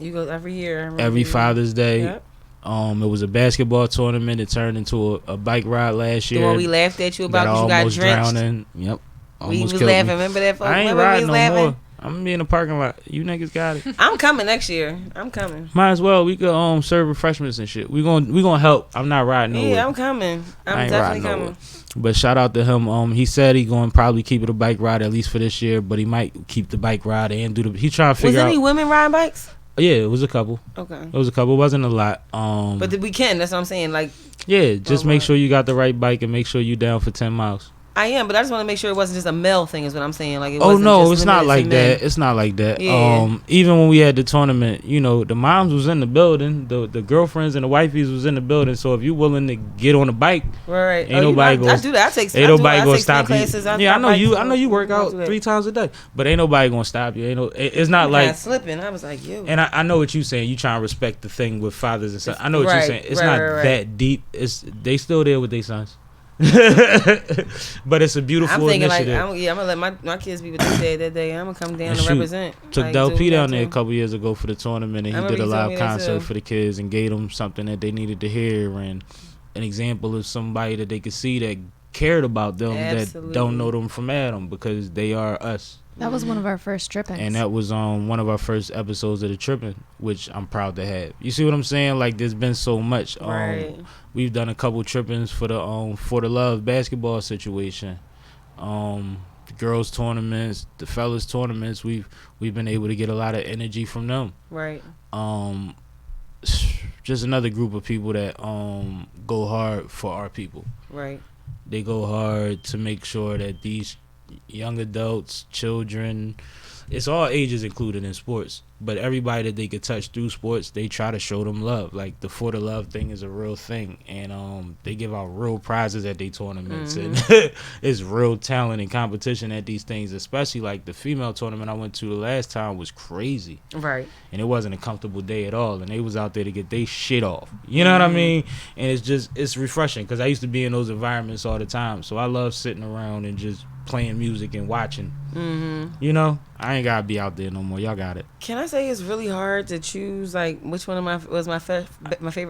You go every year. Every Father's Day. Yep. It was a basketball tournament. It turned into a bike ride last year. The one we laughed at you about that because you got almost drenched. drowning. Yep. We was killed laughing. me. Remember that? I ain't Remember riding we was no laughing? more. I'm gonna be in the parking lot. You niggas got it. I'm coming next year. I'm coming. Might as well. We could serve refreshments and shit. We gonna help. I'm not riding nowhere. Yeah, I'm coming. I I'm ain't definitely riding nowhere. coming. But shout out to him. He said he gonna probably keep it a bike ride at least for this year, but he might keep the bike ride and do the. He trying to Was figure out. any women riding bikes? Yeah, it was a couple. Okay. It was a couple. It wasn't a lot. But we can. That's what I'm saying. Like, yeah, just make right. sure you got the right bike and make sure you down for 10 miles. I am, but I just want to make sure it wasn't just a male thing. Is what I'm saying. Like, it Oh wasn't no, just it's not limited like to men. that. It's not like that. Yeah. Even when we had the tournament, you know, the moms was in the building, the girlfriends and the wifeys was in the building. So if you willing to get on the bike, Right. ain't nobody gonna. I do that. I take. Ain't nobody gonna stop you. Classes. Yeah, I know you. I know you work out 3 times a day, but ain't nobody gonna stop you. Ain't no. It's not like slipping. I was like, yo. And I know what you saying. You trying to respect the thing with fathers and sons. I know what you're Right, saying. It's right, not right. that deep. They still there with their sons. But it's a beautiful I'm thinking initiative. like, I'm gonna let my kids be with their dad that day. I'm gonna come down And and shoot, represent. Took like, Del do P what down I there a do. couple years ago for the tournament, and I he remember did a you told live me that concert too. for the kids and gave them something that they needed to hear and an example of somebody that they could see that cared about them Absolutely. that don't know them from Adam because they are us. That was one of our first trippings. And that was one of our first episodes of the Trippin', which I'm proud to have. You see what I'm saying? Like, there's been so much. Right. We've done a couple trippings for the love basketball situation. The girls tournaments, the fellas tournaments. We've been able to get a lot of energy from them. Right. Just another group of people that go hard for our people. Right. They go hard to make sure that these young adults, children, it's all ages included in sports, but everybody that they could touch through sports, they try to show them love. Like the For the Love thing is a real thing, and they give out real prizes at their tournaments, and it's real talent and competition at these things, especially like the female tournament I went to the last time was crazy. Right. And it wasn't a comfortable day at all, and they was out there to get their shit off. You know what I mean? And it's refreshing because I used to be in those environments all the time, so I love sitting around and just playing music and watching. You know, I ain't gotta be out there no more. Y'all got it. Can I say it's really hard to choose like which one of my favorite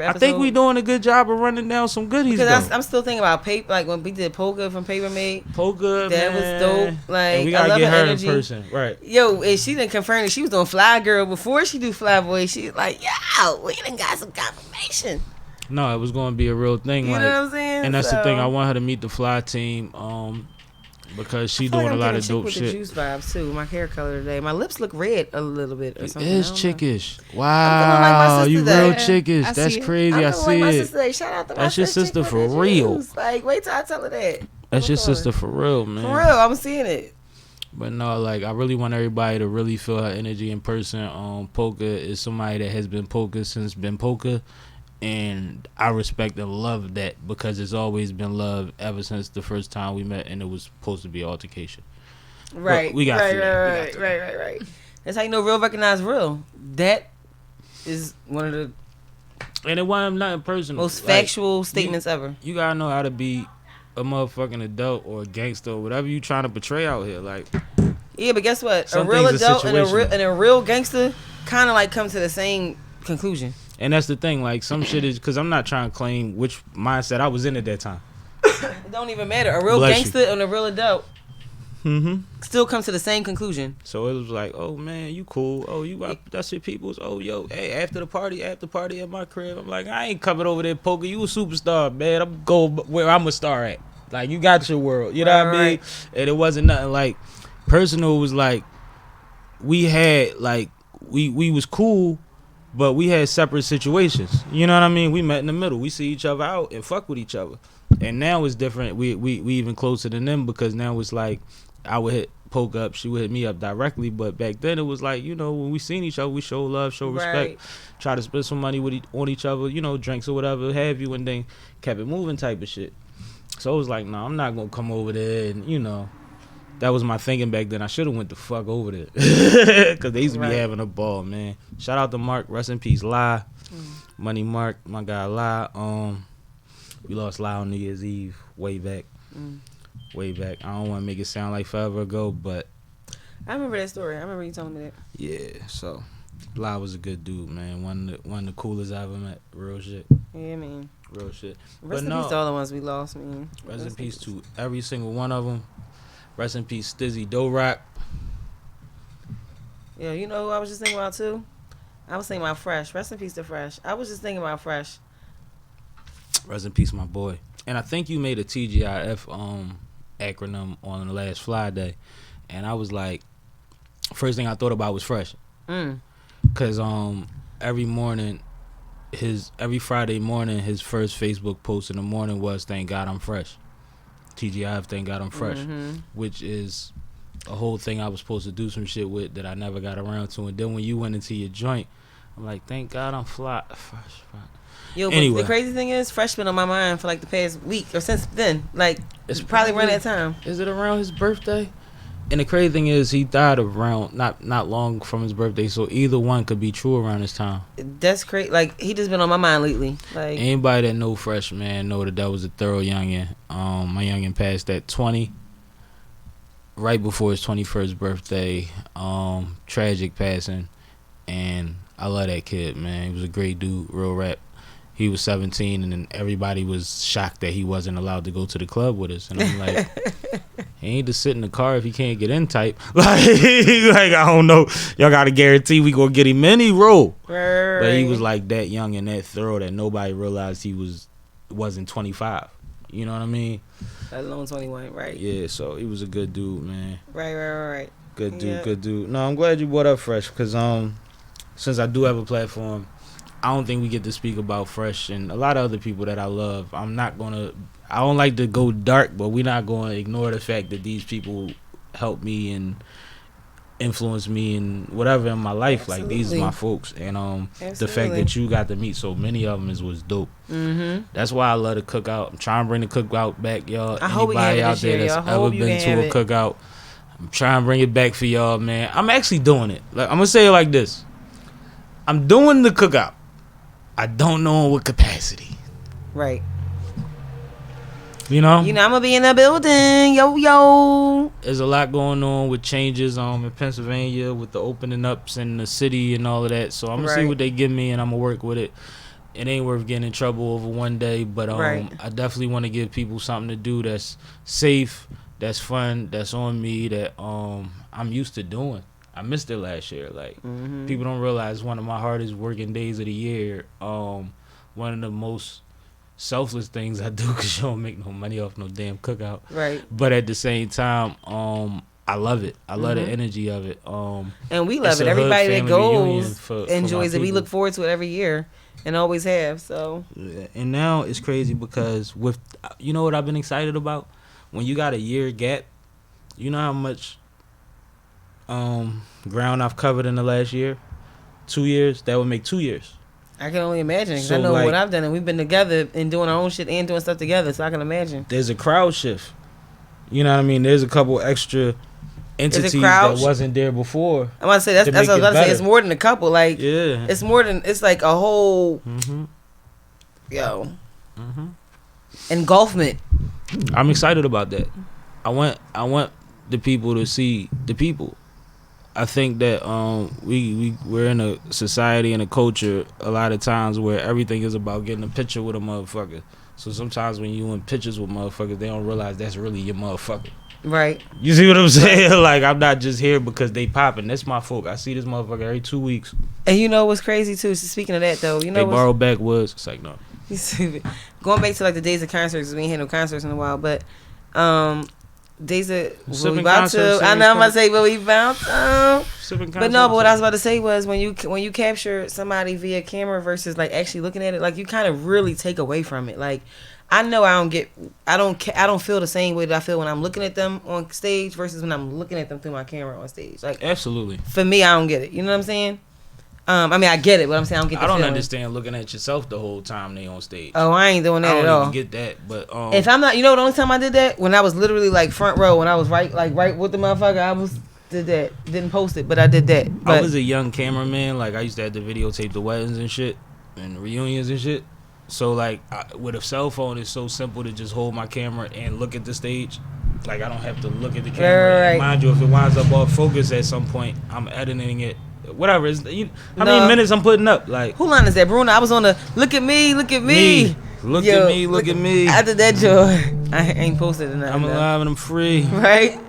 episode? I think we doing a good job of running down some goodies. Because though. I'm still thinking about paper. Like when we did Polka from Paper Mate. Polka, That man. was dope. Like, and we I gotta love get her her energy. in person, right? Yo, and she didn't confirm that she was doing Fly Girl before she do Fly Boy. She's like, yo, we done got some confirmation. No, it was going to be a real thing. You like, know what I'm saying? and that's the So- thing. I want her to meet the Fly team, because she I feel doing like a I'm lot getting of chick dope with the shit. juice vibes too. My hair color today. My lips look red a little bit or It something. is I don't know. chickish. feeling like my Wow, sister you today. real chickish. I That's see it. crazy. I I'm see like my it. sister today. Shout out to my That's your sister sister chick for with the real. juice. Like, wait till I tell her that. That's your Hold on. sister for real, man. For real, I'm seeing it. But no, like I really want everybody to really feel her energy in person. Polka is somebody that has been polka since been polka, and I respect and love that because it's always been love ever since the first time we met, and it was supposed to be altercation. Right. we got right, through that. We got right, through right, right, right. That's how you know real recognize real. That is one of the And it wasn't nothing personal. most Like, factual statements ever. You gotta know how to be a motherfucking adult or a gangster or whatever you trying to portray out here. Like, yeah, but guess what? Some A real things are adult and situational. a real gangster kind of like come to the same conclusion. and that's the thing. Like, some shit is because I'm not trying to claim which mindset I was in at that time. It don't even matter. A real Bless you. gangster and a real adult Mm-hmm. still come to the same conclusion. So it was like, oh man, you cool. Oh, you got that's your people's. Oh, yo, hey, after the party at my crib. I'm like, I ain't coming over there poker. You a superstar, man. I'm go where I'm a star at. Like, you got your world. You know what I mean? Right. And it wasn't nothing like personal. It was like we had like we was cool, but we had separate situations. You know what I mean? We met in the middle. We see each other out and fuck with each other. And now it's different. We even closer than them because now it's like I would hit Poke up, she would hit me up directly. But back then it was like, you know, when we seen each other, we show love, show respect, Right. try to spend some money on each other, you know, drinks or whatever have you, and then kept it moving type of shit. So it was like, no, I'm not gonna come over there, and you know, that was my thinking back then. I should have went the fuck over there because they used to be Right. having a ball, man. Shout out to Mark, rest in peace, Lie, Money Mark, my guy Lie. We lost Lie on New Year's Eve, way back. Way back. I don't want to make it sound like forever ago, but I remember that story. I remember you telling me that. yeah. So Lie was a good dude, man. One of the coolest I ever met. Real shit. Yeah, man. Real shit. Rest But in no. peace to all the ones we lost, man. Rest in peace to every single one of them. Rest in peace, Stizzy Do-Rock. Yeah, you know who I was just thinking about too? I was thinking about Fresh. Rest in peace to Fresh. I was just thinking about Fresh. Rest in peace, my boy. And I think you made a TGIF acronym on the last fly day, and I was like, first thing I thought about was Fresh, cause every Friday morning, his first Facebook post in the morning was "Thank God I'm fresh." TGIF, thank God I'm fresh, which is a whole thing I was supposed to do some shit with that I never got around to. And then when you went into your joint, I'm like, thank God I'm fresh. Yo, but Anyway. the crazy thing is, Fresh been on my mind for like the past week or since then. Like, It's probably around that time. Is it around his birthday? And the crazy thing is, he died around not long from his birthday, so either one could be true around this time. That's crazy. Like, he just been on my mind lately. Like, Anybody that know Fresh, man, know that was a thorough youngin. My youngin passed at 20, right before his 21st birthday. Tragic passing, and I love that kid, man. He was a great dude, real rap. He was 17, and then everybody was shocked that he wasn't allowed to go to the club with us. And I'm like, he ain't just sit in the car if he can't get in type. Like I don't know. Y'all got to guarantee we gonna get him any role. right. But he was like that young and that thorough that nobody realized he wasn't 25. You know what I mean? alone 21, right? Yeah, so he was a good dude, man. Right. Good dude, Yeah. good dude. No, I'm glad you brought up Fresh because since I do have a platform, I don't think we get to speak about Fresh and a lot of other people that I love. I don't like to go dark, but we're not going to ignore the fact that these people help me and influence me and whatever in my life. Absolutely. Like, these are my folks. And the fact Absolutely. that you got to meet so many of them was dope. That's why I love the cookout. I'm trying to bring the cookout back, y'all. I hope we have it Anybody out this there year, that's y'all. ever Hope you been can to have a it. cookout, I'm trying to bring it back for y'all, man. I'm actually doing it. Like, I'm going to say it like this. I'm doing the cookout. I don't know in what capacity. Right. You know? I'm gonna be in the building. Yo. There's a lot going on with changes in Pennsylvania with the opening ups in the city and all of that. So I'm going to see Right. what they give me and I'm going to work with it. It ain't worth getting in trouble over one day, but Right. I definitely want to give people something to do that's safe, that's fun, that's on me, that I'm used to doing. I missed it last year. Like, people don't realize one of my hardest working days of the year. One of the most selfless things I do because you don't make no money off no damn cookout. Right. But at the same time, I love it. I love the energy of it. And we It's love it. a hood Everybody that family reunion goes for enjoys my it. We people. look forward to it every year and always have. So And now it's crazy because you know what I've been excited about? When you got a year gap, you know how much ground I've covered in the last year? 2 years? That would make 2 years. I can only imagine because So, I know like- what I've done, and we've been together and doing our own shit and doing stuff together. So I can imagine. There's a crowd shift. You know what I mean? There's a couple extra entities crowd that shift? wasn't there before. I'm about to say that's To what I was make it about to say. better. It's more than a couple. Like Yeah. it's more than it's like a whole Mm-hmm. engulfment. I'm excited about that. I want the people to see the people. I think that we're in a society and a culture a lot of times where everything is about getting a picture with a motherfucker. So sometimes when you in pictures with motherfuckers, they don't realize that's really your motherfucker. Right. You see what I'm saying? Like, I'm not just here because they popping. That's my folk. I see this motherfucker every 2 weeks. And you know what's crazy too? So speaking of that though, you know they borrow backwoods. It's like, no. Going back to like the days of concerts, we ain't had no concerts in a while, but days of we about to. I know I'm about to say, but we about to. But no, but what I was about to say was when you capture somebody via camera versus like actually looking at it, like you kind of really take away from it. Like I know I don't feel the same way that I feel when I'm looking at them on stage versus when I'm looking at them through my camera on stage. Like absolutely. For me, I don't get it. You know what I'm saying? I mean, I get it, but I'm saying I don't get the feeling. Understand looking at yourself the whole time they on stage. Oh, I ain't doing that at all. I don't even get that, but if I'm not, you know, the only time I did that when I was literally like front row, when I was right with the motherfucker, did that. Didn't post it, but I did that. But I was a young cameraman. Like I used to have to videotape the weddings and shit and reunions and shit. So like with a cell phone, it's so simple to just hold my camera and look at the stage. Like I don't have to look at the camera. Right. Mind you, if it winds up off focus at some point, I'm editing it. Whatever. How many minutes I'm putting up? Like who line is that, Bruno? I was on the look at me. Look at me. I did that joy. I ain't posted enough. I'm alive and I'm free. Right.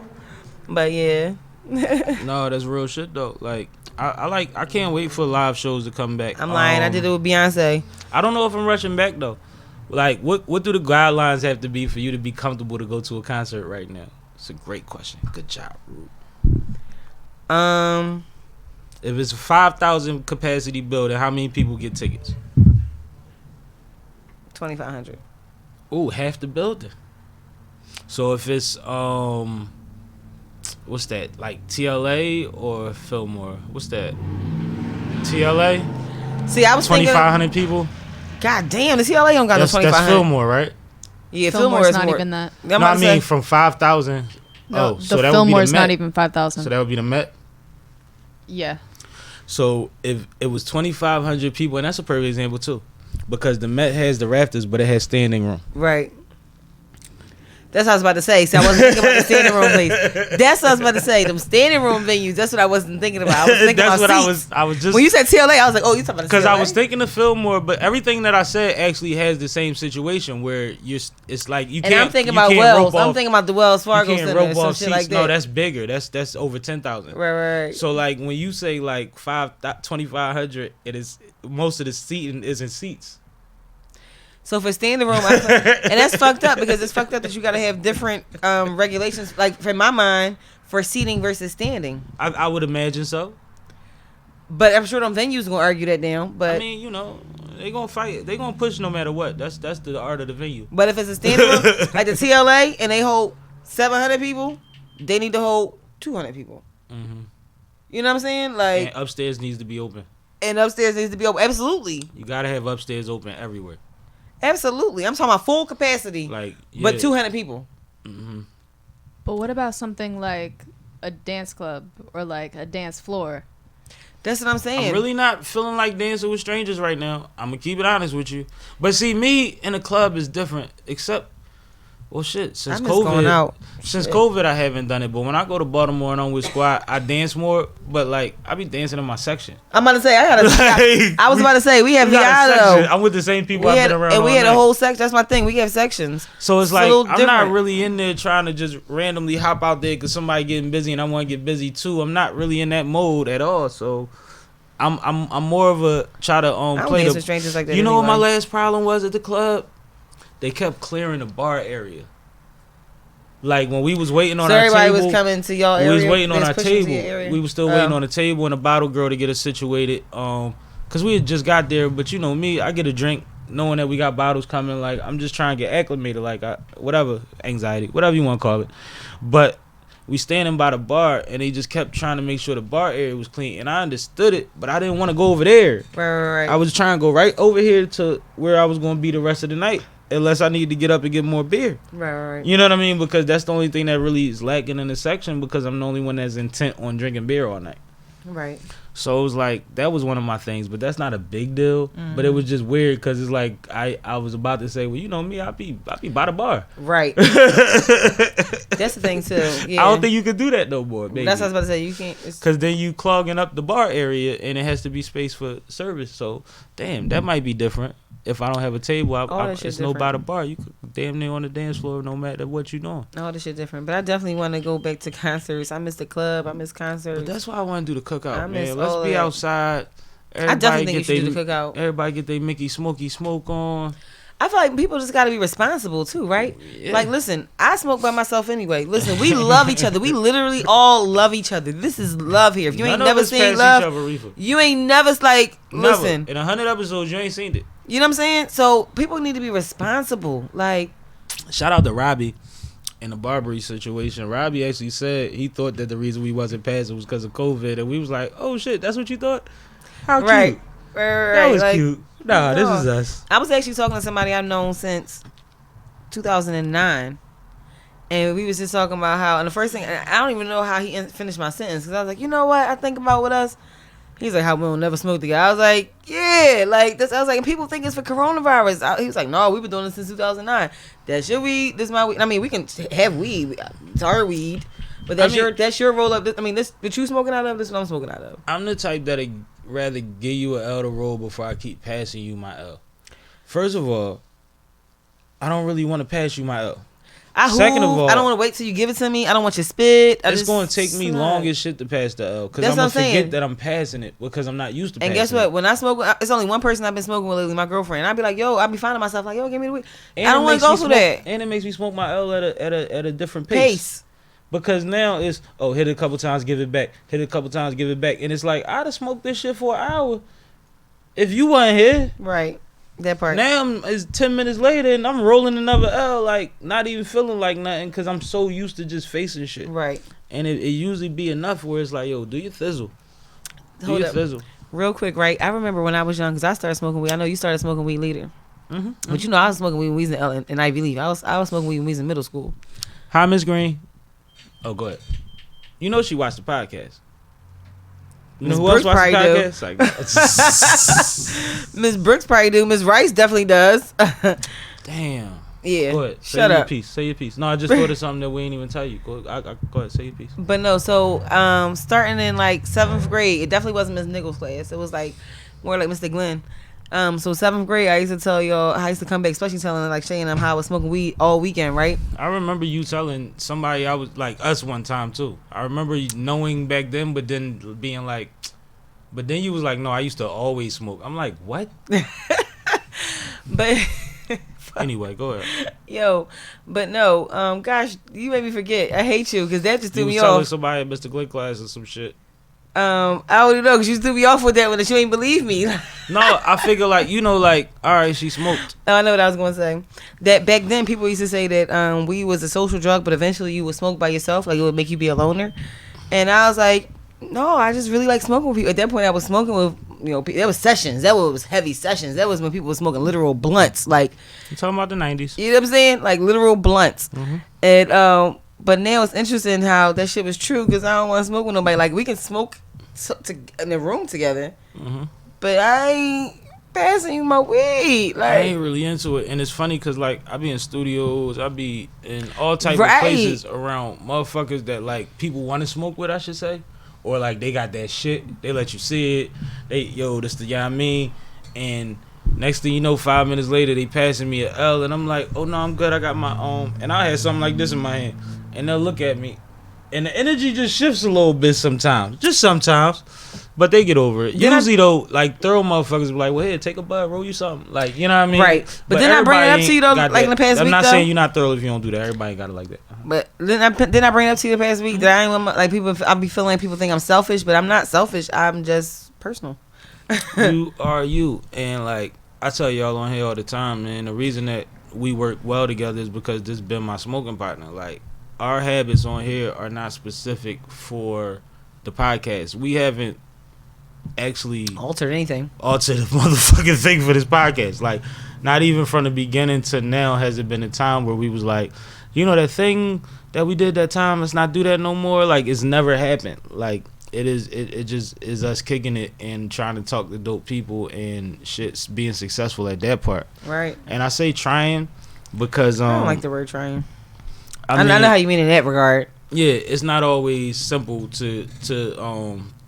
But yeah. No, that's real shit though. Like I can't wait for live shows to come back. I'm lying. I did it with Beyonce. I don't know if I'm rushing back though. Like what do the guidelines have to be for you to be comfortable to go to a concert right now? It's a great question. Good job, Rube. If it's a 5,000 capacity building, how many people get tickets? 2,500. Ooh, half the building. So if it's what's that? Like TLA or Fillmore? What's that? TLA? See, I was 2,500 people. God damn, the TLA don't got no 2,500. That's Fillmore, right? Yeah, Fillmore is not more. even that. No, I mean from 5,000. No, so the Fillmore is not even 5,000. So that would be the Met. Yeah. So if it was 2,500 people, and that's a perfect example too, because the Met has the rafters, but it has standing room. Right. That's what I was about to say. So I wasn't thinking about the standing room place. That's what I was about to say. Them standing room venues. That's what I wasn't thinking about. I was thinking that's about what seats. I was just. When you said TLA, I was like, oh, you talking about the TLA? Because I was thinking of Fillmore, but everything that I said actually has the same situation where it's like you can't. And I'm thinking about Wells. I'm thinking about the Wells Fargo Center or some shit like that. No, that's bigger. That's over 10,000. Right. So like when you say like 2,500, it is most of the seating isn't seats. So for standing room, and that's fucked up because it's fucked up that you got to have different regulations. Like for my mind, for seating versus standing. I would imagine so. But I'm sure them venues gonna argue that down. But I mean, you know, they gonna fight. They gonna push no matter what. That's the art of the venue. But if it's a standing room, like the TLA, and they hold 700 people, they need to hold 200 people. Mm-hmm. You know what I'm saying? Like and upstairs needs to be open. Absolutely. You gotta have upstairs open everywhere. Absolutely. I'm talking about full capacity. Like, yeah. But 200 people. Mm-hmm. But what about something like a dance club or like a dance floor? That's what I'm saying. I'm really not feeling like dancing with strangers right now. I'm gonna keep it honest with you. But see, me in a club is different. Except, well, shit. Since COVID, I haven't done it. But when I go to Baltimore and I'm with squad, I dance more. But like, I be dancing in my section. I'm about to say I was about to say we have VI though. I'm with the same people I've been around. And we had a whole section. That's my thing. We have sections. So it's like I'm not really in there trying to just randomly hop out there because somebody getting busy and I want to get busy too. I'm not really in that mode at all. So I'm more of a try to play the strangers like that. You know what my last problem was at the club? They kept clearing the bar area. Like when we was waiting on our table, everybody was coming to y'all area. We was waiting on our table. We was still waiting on the table and the bottle girl to get us situated. Cause we had just got there, but you know me, I get a drink knowing that we got bottles coming. Like I'm just trying to get acclimated. Like whatever, anxiety, whatever you want to call it. But we standing by the bar and they just kept trying to make sure the bar area was clean. And I understood it, but I didn't want to go over there. Right. I was trying to go right over here to where I was going to be the rest of the night. Unless I need to get up and get more beer. Right. You know what I mean? Because that's the only thing that really is lacking in the section because I'm the only one that's intent on drinking beer all night. Right. So it was like that was one of my things, but that's not a big deal. Mm-hmm. But it was just weird because it's like I was about to say, well, you know me, I be by the bar. Right. That's the thing too. Yeah. I don't think you could do that no more, baby. That's what I was about to say. You can't. Because then you clogging up the bar area, and it has to be space for service. So, damn, that might be different. If I don't have a table, it's no by the bar. You could damn near on the dance floor, no matter what you doing. All this shit different. But I definitely want to go back to concerts. I miss the club. I miss concerts. But that's why I want to do the cookout, miss man. all Let's be that. outside. I definitely think you should do the cookout. Everybody get their Mickey Smoky smoke on. I feel like people just got to be responsible too, right? Yeah. Like, listen, I smoke by myself anyway. Listen, we love each other. We literally all love each other. This is love here. If you ain't None of never us seen pass love, each other reefer. you ain't never like, Never. listen. In 100 episodes, you ain't seen it. You know what I'm saying? So people need to be responsible. Like, Shout out to Robbie in the Barbary situation. Robbie actually said he thought that the reason we wasn't passing was because of COVID, and we was like, "Oh shit, that's what you thought? How cute? right. That was like, cute. Nah, this no. is us." I was actually talking to somebody I've known since 2009, and we was just talking about how. And the first thing, I don't even know how he finished my sentence, because I was like, you know what? I think about with us. He's like, how we'll never smoke together. I was like, yeah, like this. I was like, and people think it's for coronavirus. He was like, no, we've been doing this since 2009. That's your weed. This is my weed. I mean, we can have weed. It's our weed, but that's your roll up. This what you smoking out of. This is what I'm smoking out of. I'm the type that'd rather give you an L to roll before I keep passing you my L. First of all, I don't really want to pass you my L. Second of all, I don't want to wait till you give it to me. I don't want your spit. It's going to take me long as shit to pass the L, because I'm going to forget that I'm passing it because I'm not used to passing it. And guess what? When I smoke, it's only one person I've been smoking with lately, my girlfriend. I'd be like, yo, I'd be finding myself like, yo, give me the weed. I don't want to go through that. And it makes me smoke my L at a different pace. Because now it's, hit it a couple times, give it back. Hit it a couple times, give it back. And it's like, I'd have smoked this shit for an hour if you weren't here. Right. That part. Now it's 10 minutes later and I'm rolling another L, like not even feeling like nothing because I'm so used to just facing shit. Right. And it usually be enough where it's like, yo, do your thizzle. Hold up. Real quick, right? I remember when I was young, because I started smoking weed. I know you started smoking weed later. Mm-hmm. But you know, I was smoking weed when we was in Ivy League. I was smoking weed when we was in middle school. Hi, Miss Green. Oh, go ahead. You know she watched the podcast. You know who else watched the podcast? Miss Brooks probably do. Miss Rice definitely does. Damn. Yeah. Go ahead. Shut up. Say your piece. No, I just thought of something that we ain't even tell you. Go ahead. Say your piece. But no, so starting in like 7th grade, it definitely wasn't Miss Nichols' class. It was like more like Mr. Glenn. So 7th grade, I used to tell y'all, I used to come back, especially telling like Shay and them how I was smoking weed all weekend, right? I remember you telling somebody I was like us one time too. I remember knowing back then, but then being like, but then you was like, no, I used to always smoke. I'm like, what? But anyway, go ahead. Yo, but no, gosh, you made me forget. I hate you because that just threw me You was telling off. somebody at Mr. Glenn class or some shit. I already know because you threw me off with that one that you ain't believe me. No, I figure like, you know, like, all right, she smoked. Oh, I know what I was going to say. That back then people used to say that weed was a social drug, but eventually you would smoke by yourself, like it would make you be a loner. And I was like, no, I just really like smoking with people. At that point, I was smoking with, you know, there was sessions. That was heavy sessions. That was when people were smoking literal blunts, like. You talking about the 90s? You know what I'm saying? Like literal blunts. Mm-hmm. And but now it's interesting how that shit was true because I don't want to smoke with nobody. Like we can smoke in the room together, but I ain't passing you my weed. Like I ain't really into it, and it's funny because like I be in studios, I be in all type of places around motherfuckers that like people want to smoke with, I should say, or like they got that shit. They let you see it. This the I mean, and next thing you know, 5 minutes later they passing me a L, and I'm like, oh no, I'm good. I got my own, and I had something like this in my hand, and they'll look at me. And the energy just shifts a little bit sometimes. Just sometimes. But they get over it. Usually, though, like, thorough motherfuckers be like, well, here, take a bud, roll you something. Like, you know what I mean? Right. But then I bring it up to you, though, like in the past week, I'm not saying you're not thorough if you don't do that. Everybody got it like that. But then I bring it up to you the past week that I ain't want like people, I be feeling like people think I'm selfish, but I'm not selfish. I'm just personal. You are you. And, like, I tell y'all on here all the time, man, the reason that we work well together is because this been my smoking partner. Like, our habits on here are not specific for the podcast. We haven't actually altered the motherfucking thing for this podcast. Like, not even from the beginning to now has it been a time where we was like, you know, that thing that we did that time, let's not do that no more. Like, it's never happened. Like, it just is us kicking it and trying to talk to dope people and shit, being successful at that part. Right. And I say trying because I don't like the word trying. I I mean, know how you mean in that regard. yeah, it's not always simple to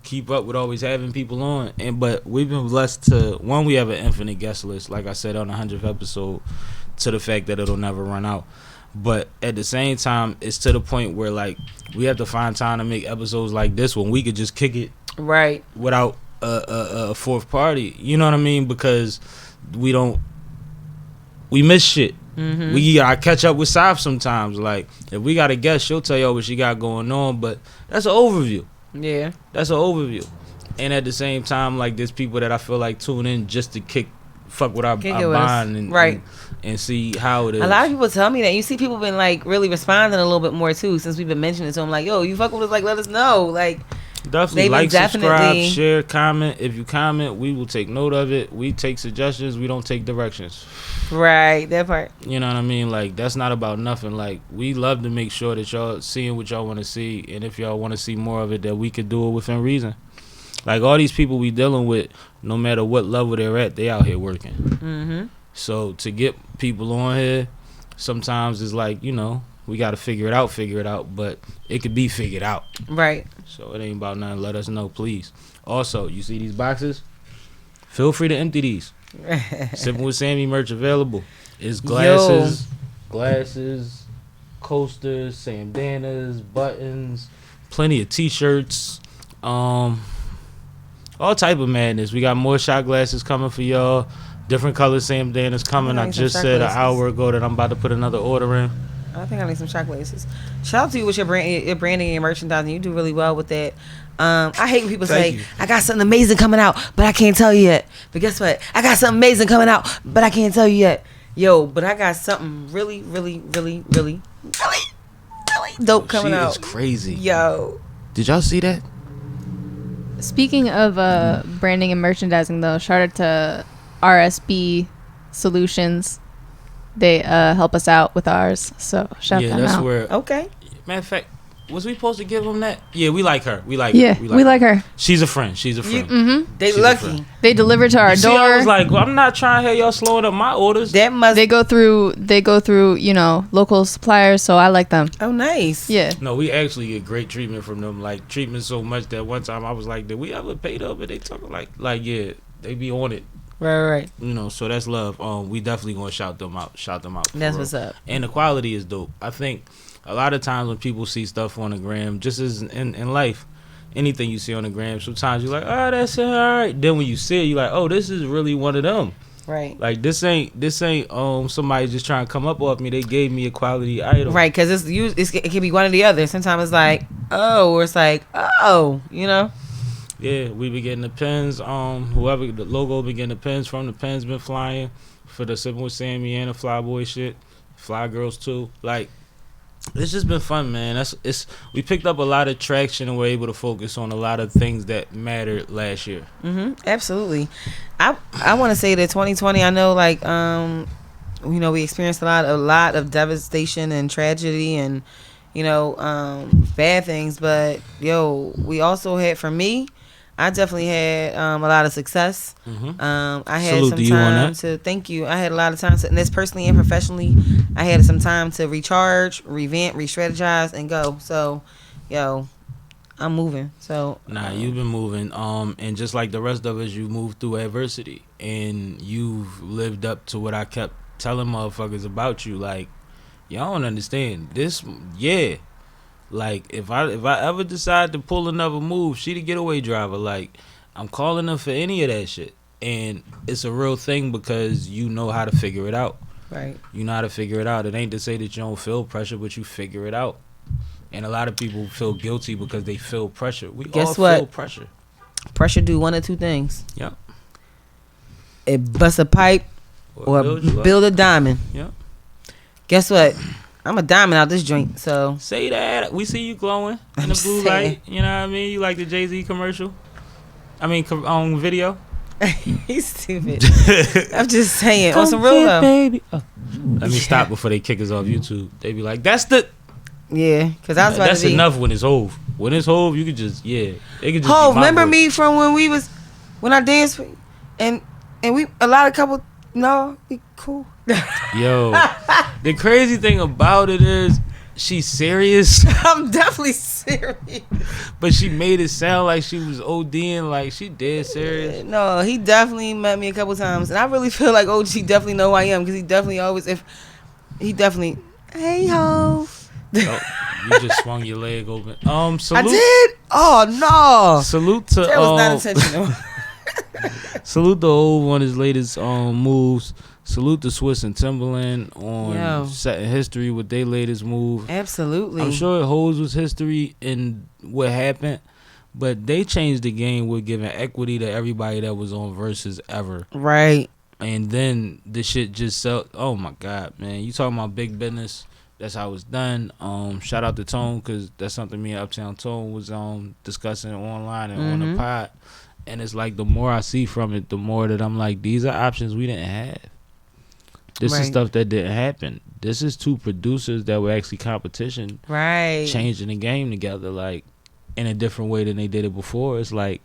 keep up with always having people on, but we've been blessed to, one, we have an infinite guest list, like I said on the 100th episode, to the fact that it'll never run out. But at the same time, it's to the point where like we have to find time to make episodes like this when we could just kick it right without a fourth party. You know what I mean? Because we miss shit. Mm-hmm. We gotta catch up with Saf sometimes. Like if we got a guest, she'll tell y'all what she got going on, but that's an overview. Yeah, that's an overview. And at the same time, like there's people that I feel like tune in just to fuck with our bond and see how it is. A lot of people tell me that. You see people been like really responding a little bit more too since we've been mentioning it to them. Like, yo, you fuck with us, like let us know. Like definitely like, subscribe, share, comment. If you comment, we will take note of it. We take suggestions. We don't take directions. Right, that part. You know what I mean? Like that's not about nothing. Like we love to make sure that y'all seeing what y'all want to see, and if y'all want to see more of it, that we could do it within reason. Like all these people we dealing with, no matter what level they're at, they out here working. Mm-hmm. So to get people on here, sometimes it's like, you know, we got to figure it out, but it could be figured out. Right. So it ain't about nothing. Let us know, please. Also, you see these boxes? Feel free to empty these. Sippin' with Sammie merch available. It's glasses, coasters, bandanas, buttons, plenty of t-shirts, all type of madness. We got more shot glasses coming for y'all. Different color bandanas coming. I just said an hour ago that I'm about to put another order in. I think I need some shot glasses. Shout out to you with your branding and your merchandising. You do really well with that. I hate when people say, I got something amazing coming out, but I can't tell you yet. But guess what? I got something amazing coming out, but I can't tell you yet. Yo, but I got something really, really, really, really, really, really dope coming out. She is crazy. Yo. Did y'all see that? Speaking of branding and merchandising, though, shout out to RSB Solutions. They help us out with ours, so shout them out. Yeah, that's where. Okay. Matter of fact, was we supposed to give them that? Yeah, we like her. We like her. She's a friend. They lucky. They deliver to our door. See, I was like, well, I'm not trying to hear y'all slowing up my orders. They go through, you know, local suppliers, so I like them. Oh, nice. Yeah. No, we actually get great treatment from them. Like treatment so much that one time I was like, did we ever pay them? But they talking like yeah, they be on it. Right. You know, so that's love. We definitely gonna shout them out. That's what's up. And the quality is dope. I think a lot of times when people see stuff on the gram, just as in life, anything you see on the gram, sometimes you're like, oh, that's all right. Then when you see it, you're like, oh, this is really one of them. Right. Like this ain't somebody just trying to come up off me. They gave me a quality item. Right, because it can be one or the other. Sometimes it's like, oh, or it's like, oh, you know. Yeah, we be getting the pins. Whoever the logo been getting the pins from. The pins been flying for the Sippin' with Sammie and the Fly Boy shit, Fly Girls too. Like, it's just been fun, man. We picked up a lot of traction and we're able to focus on a lot of things that mattered last year. Absolutely. I want to say that 2020. I know, like, you know, we experienced a lot of devastation and tragedy and, you know, bad things. But yo, we also had, for me, I definitely had a lot of success. I had Salute some to you on time that. to thank you. I had a lot of time to, and this personally and professionally, I had some time to recharge, revamp, re-strategize, and go. So, yo, I'm moving. So nah, you've been moving. And just like the rest of us, you moved through adversity, and you've lived up to what I kept telling motherfuckers about you. Like, y'all don't understand this. Yeah. Like, if I ever decide to pull another move, she the getaway driver. Like, I'm calling her for any of that shit. And it's a real thing because you know how to figure it out. Right. You know how to figure it out. It ain't to say that you don't feel pressure, but you figure it out. And a lot of people feel guilty because they feel pressure. We all feel pressure. Pressure do one of two things. Yep. It busts a pipe or build a diamond. Yep. Guess what? I'm a diamond out this joint, so. Say that. We see you glowing in the blue light. You know what I mean? You like the Jay-Z commercial? I mean, on video? He's stupid. I'm just saying. On some real though. Baby. Oh. Let me stop before they kick us off YouTube. They be like, that's the. Yeah, because I was about that's to be. Enough when it's over. When it's Hov, you could just it could just. Hov, be my remember voice. me from when I danced and we a lot of couple. No, we cool. Yo, the crazy thing about it is she's serious, I'm definitely serious. but she made it sound like she was ODing, like she dead serious. No, he definitely met me a couple times, and I really feel like OG definitely know who I am because he definitely always hey ho. Oh, you just swung your leg open. Salute. I did. Oh no. Salute to That was not intentional. salute the Hov on his latest moves. Salute to Swiss and Timberland on setting history with their latest move. Absolutely. I'm sure Hov's was history in what happened, but they changed the game with giving equity to everybody that was on Versus ever. Right. And then the shit just sell. Oh my God, man! You talking about big business? That's how it's done. Shout out to Tone because that's something me and Uptown Tone was discussing online and on the pod. And it's like the more I see from it, the more that I'm like, these are options we didn't have. This is stuff that didn't happen. This is two producers that were actually competition, right? Changing the game together, like in a different way than they did it before. It's like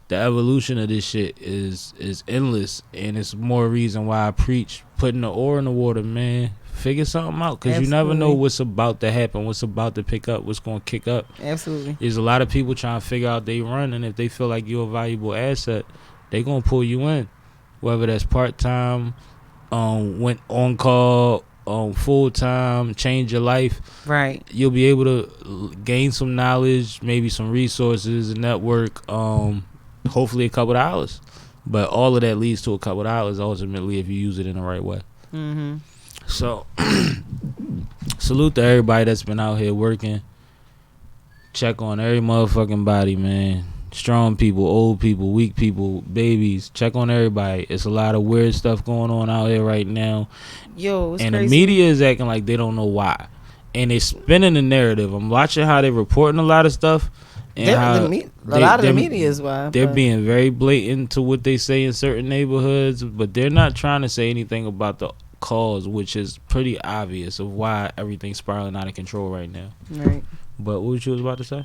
the evolution of this shit is endless, and it's more reason why I preach putting the oar in the water, man. Figure something out because you never know what's about to happen, what's about to pick up, what's going to kick up. Absolutely. There's a lot of people trying to figure out they run, and if they feel like you're a valuable asset, they going to pull you in, whether that's part-time, went on call, full time, change your life. Right. You'll be able to gain some knowledge, maybe some resources, a network, hopefully a couple dollars. But all of that leads to a couple dollars ultimately if you use it in the right way. Mm-hmm. So, salute to everybody that's been out here working. Check on every motherfucking body, man. Strong people, old people, weak people, babies. Check on everybody. It's a lot of weird stuff going on out here right now. Yo, it's and crazy. The media is acting like they don't know why. And they spinning the narrative. I'm watching how they're reporting a lot of stuff. And a lot of the media is why. They're being very blatant to what they say in certain neighborhoods, but they're not trying to say anything about the cause, which is pretty obvious of why everything's spiraling out of control right now. Right. But what you was about to say?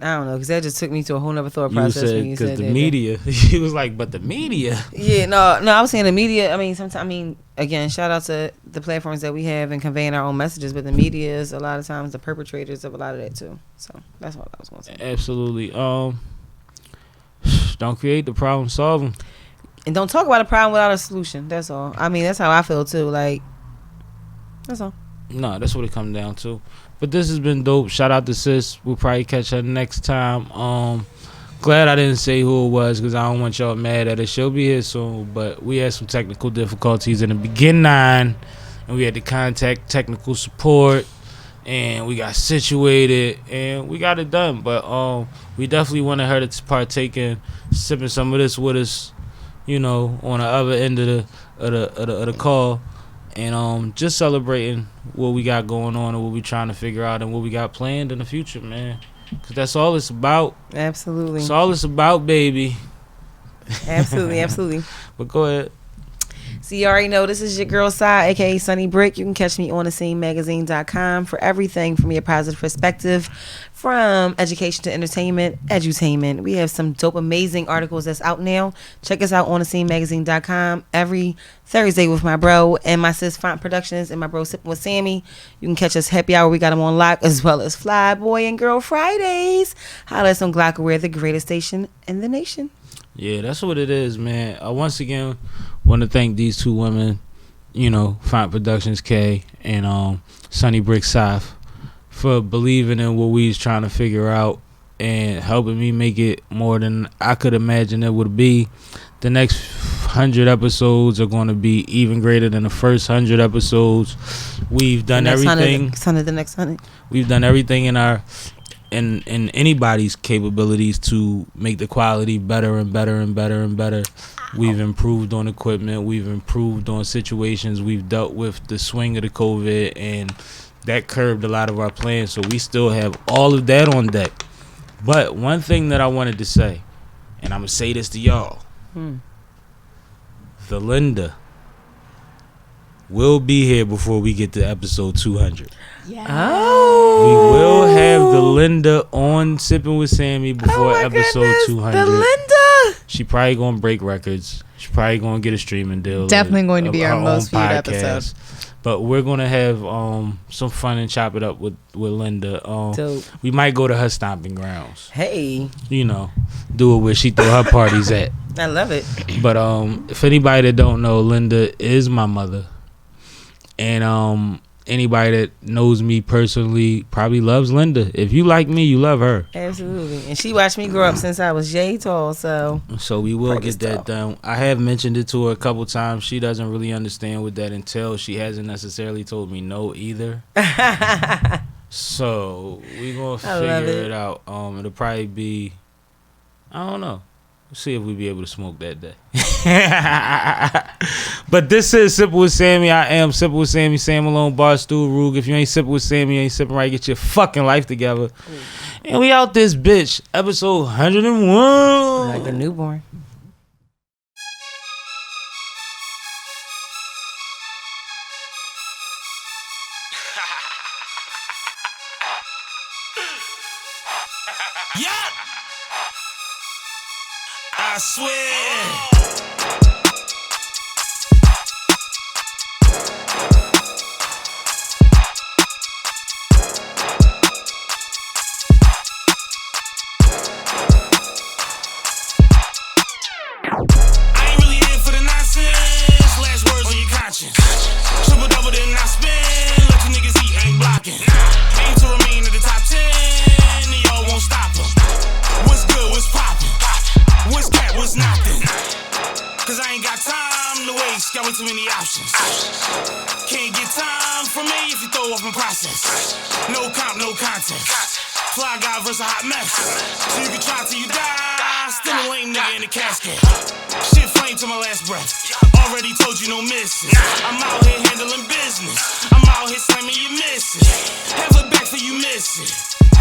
I don't know, because that just took me to a whole nother thought process. You said because the media. He was like, but the media. Yeah, no, I was saying the media. I mean, sometimes, again, shout out to the platforms that we have in conveying our own messages, but the media is a lot of times the perpetrators of a lot of that too. So that's what I was going to say. Absolutely. Don't create the problem, solve them. And don't talk about a problem without a solution. That's all. I mean, that's how I feel too. Like, that's all. No, that's what it comes down to. But this has been dope. Shout out to Sis. We'll probably catch her next time. Glad I didn't say who it was because I don't want y'all mad at her. She'll be here soon. But we had some technical difficulties in the beginning, and we had to contact technical support, and we got situated, and we got it done. But we definitely wanted her to partake in sipping some of this with us, you know, on the other end of the call. And just celebrating what we got going on and what we trying to figure out and what we got planned in the future, man. Because that's all it's about. Absolutely. That's all it's about, baby. Absolutely, absolutely. But go ahead. So you already know this is your girl Sai, aka Sunny Brick. You can catch me on thescenemagazine.com for everything from your positive perspective, from education to entertainment, edutainment. We have some dope, amazing articles that's out now. Check us out on thescenemagazine.com every Thursday with my bro and my sis Font Productions and my bro Sippin with Sammie. You can catch us happy hour. We got them on lock, as well as Fly Boy and Girl Fridays. Holla us on glocawear, the greatest station in the nation. Yeah, that's what it is, man. I once again want to thank these two women, you know, Font Productions K and Sunny Brick South, for believing in what we was trying to figure out and helping me make it more than I could imagine it would be. The next 100 episodes are going to be even greater than the first 100 episodes. We've done everything. The next 100. We've done everything in our in anybody's capabilities to make the quality better and better and better and better. We've improved on equipment. We've improved on situations. We've dealt with the swing of the COVID, and that curbed a lot of our plans. So we still have all of that on deck. But one thing that I wanted to say, and I'm going to say this to y'all. The Linda will be here before we get to episode 200. Yeah. Oh. We will have the Linda on Sippin' with Sammie before episode 200. The Linda. She probably gonna break records. She's probably gonna get a streaming deal. Definitely going to be our most viewed episode. But we're gonna have some fun and chop it up with Linda. Dope. We might go to her stomping grounds. Hey. You know, do it where she throw her parties at. I love it. But if anybody that don't know, Linda is my mother, and anybody that knows me personally probably loves Linda. If you like me, you love her. Absolutely. And she watched me grow up since I was yay tall, so we will get that done. I have mentioned it to her a couple times. She doesn't really understand what that entails. She hasn't necessarily told me no either. So we're gonna figure it out. It'll probably be, I don't know. We'll see if we'll be able to smoke that day. But this is Sippin' with Sammie. I am Sippin' with Sammie, Sam Malone, Barstool, Rug. If you ain't Sippin' with Sammie, you ain't sipping right. Get your fucking life together. And we out this bitch. Episode 101. like a newborn. Yeah. I swear. Too many options. Can't get time from me if you throw off my process. No comp, no contest. Fly guy versus a hot mess. So you can try till you die. Still a lame nigga in the casket. Shit flame to my last breath. Already told you no misses. I'm out here handling business. I'm out here slamming your misses. Have it back for you miss it.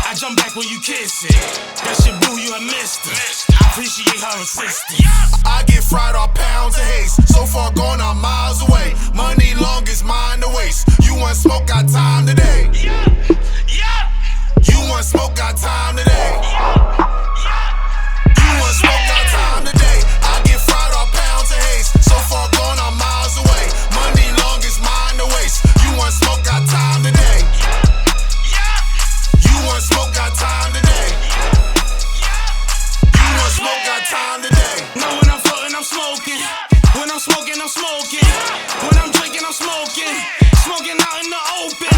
I jump back when you kiss it. That shit boo, you a mister. I appreciate her assistance. I get fried off pounds of haste. So far gone, I'm miles away. Money long is mine to waste. You want smoke, got time today. You want smoke, got time today. You want smoke, got time today. I get fried off pounds of haste. So far gone, I'm miles away. Money long is mine to waste. You want smoke, got time today. You want smoke, got time today. You want smoke, got time today. No, when I'm floating, I'm smoking. When I'm smoking, I'm smoking. When I'm drinking, I'm smoking. Smoking out in the open.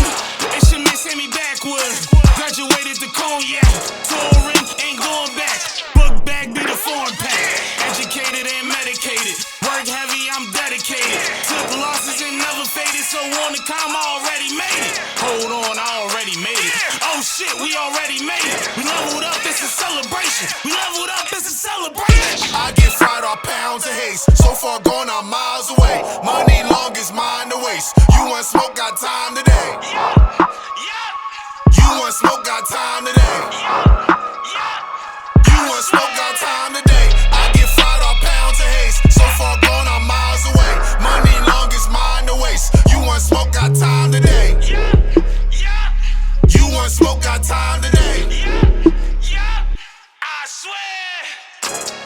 It's your man Sammie backwoods. Graduated to cognac. Touring, ain't going back. Book bag be the foreign pack. Educated and medicated. Work heavy, I'm dedicated. Took losses and never faded. So on the calm, I already made it. Hold on, I already made it. Oh shit, we already made it. We leveled up, it's a celebration. We leveled up, it's a celebration. I get fried off pounds of haste. So far gone, I'm miles away. Money long is mine to waste. You want smoke, got time today. You want smoke, got time today. You want smoke, got time today. I get fried off pounds of haste. So far gone, I'm miles away. Money long is mine to waste. You want smoke, got time today. You want smoke, got time today. I swear.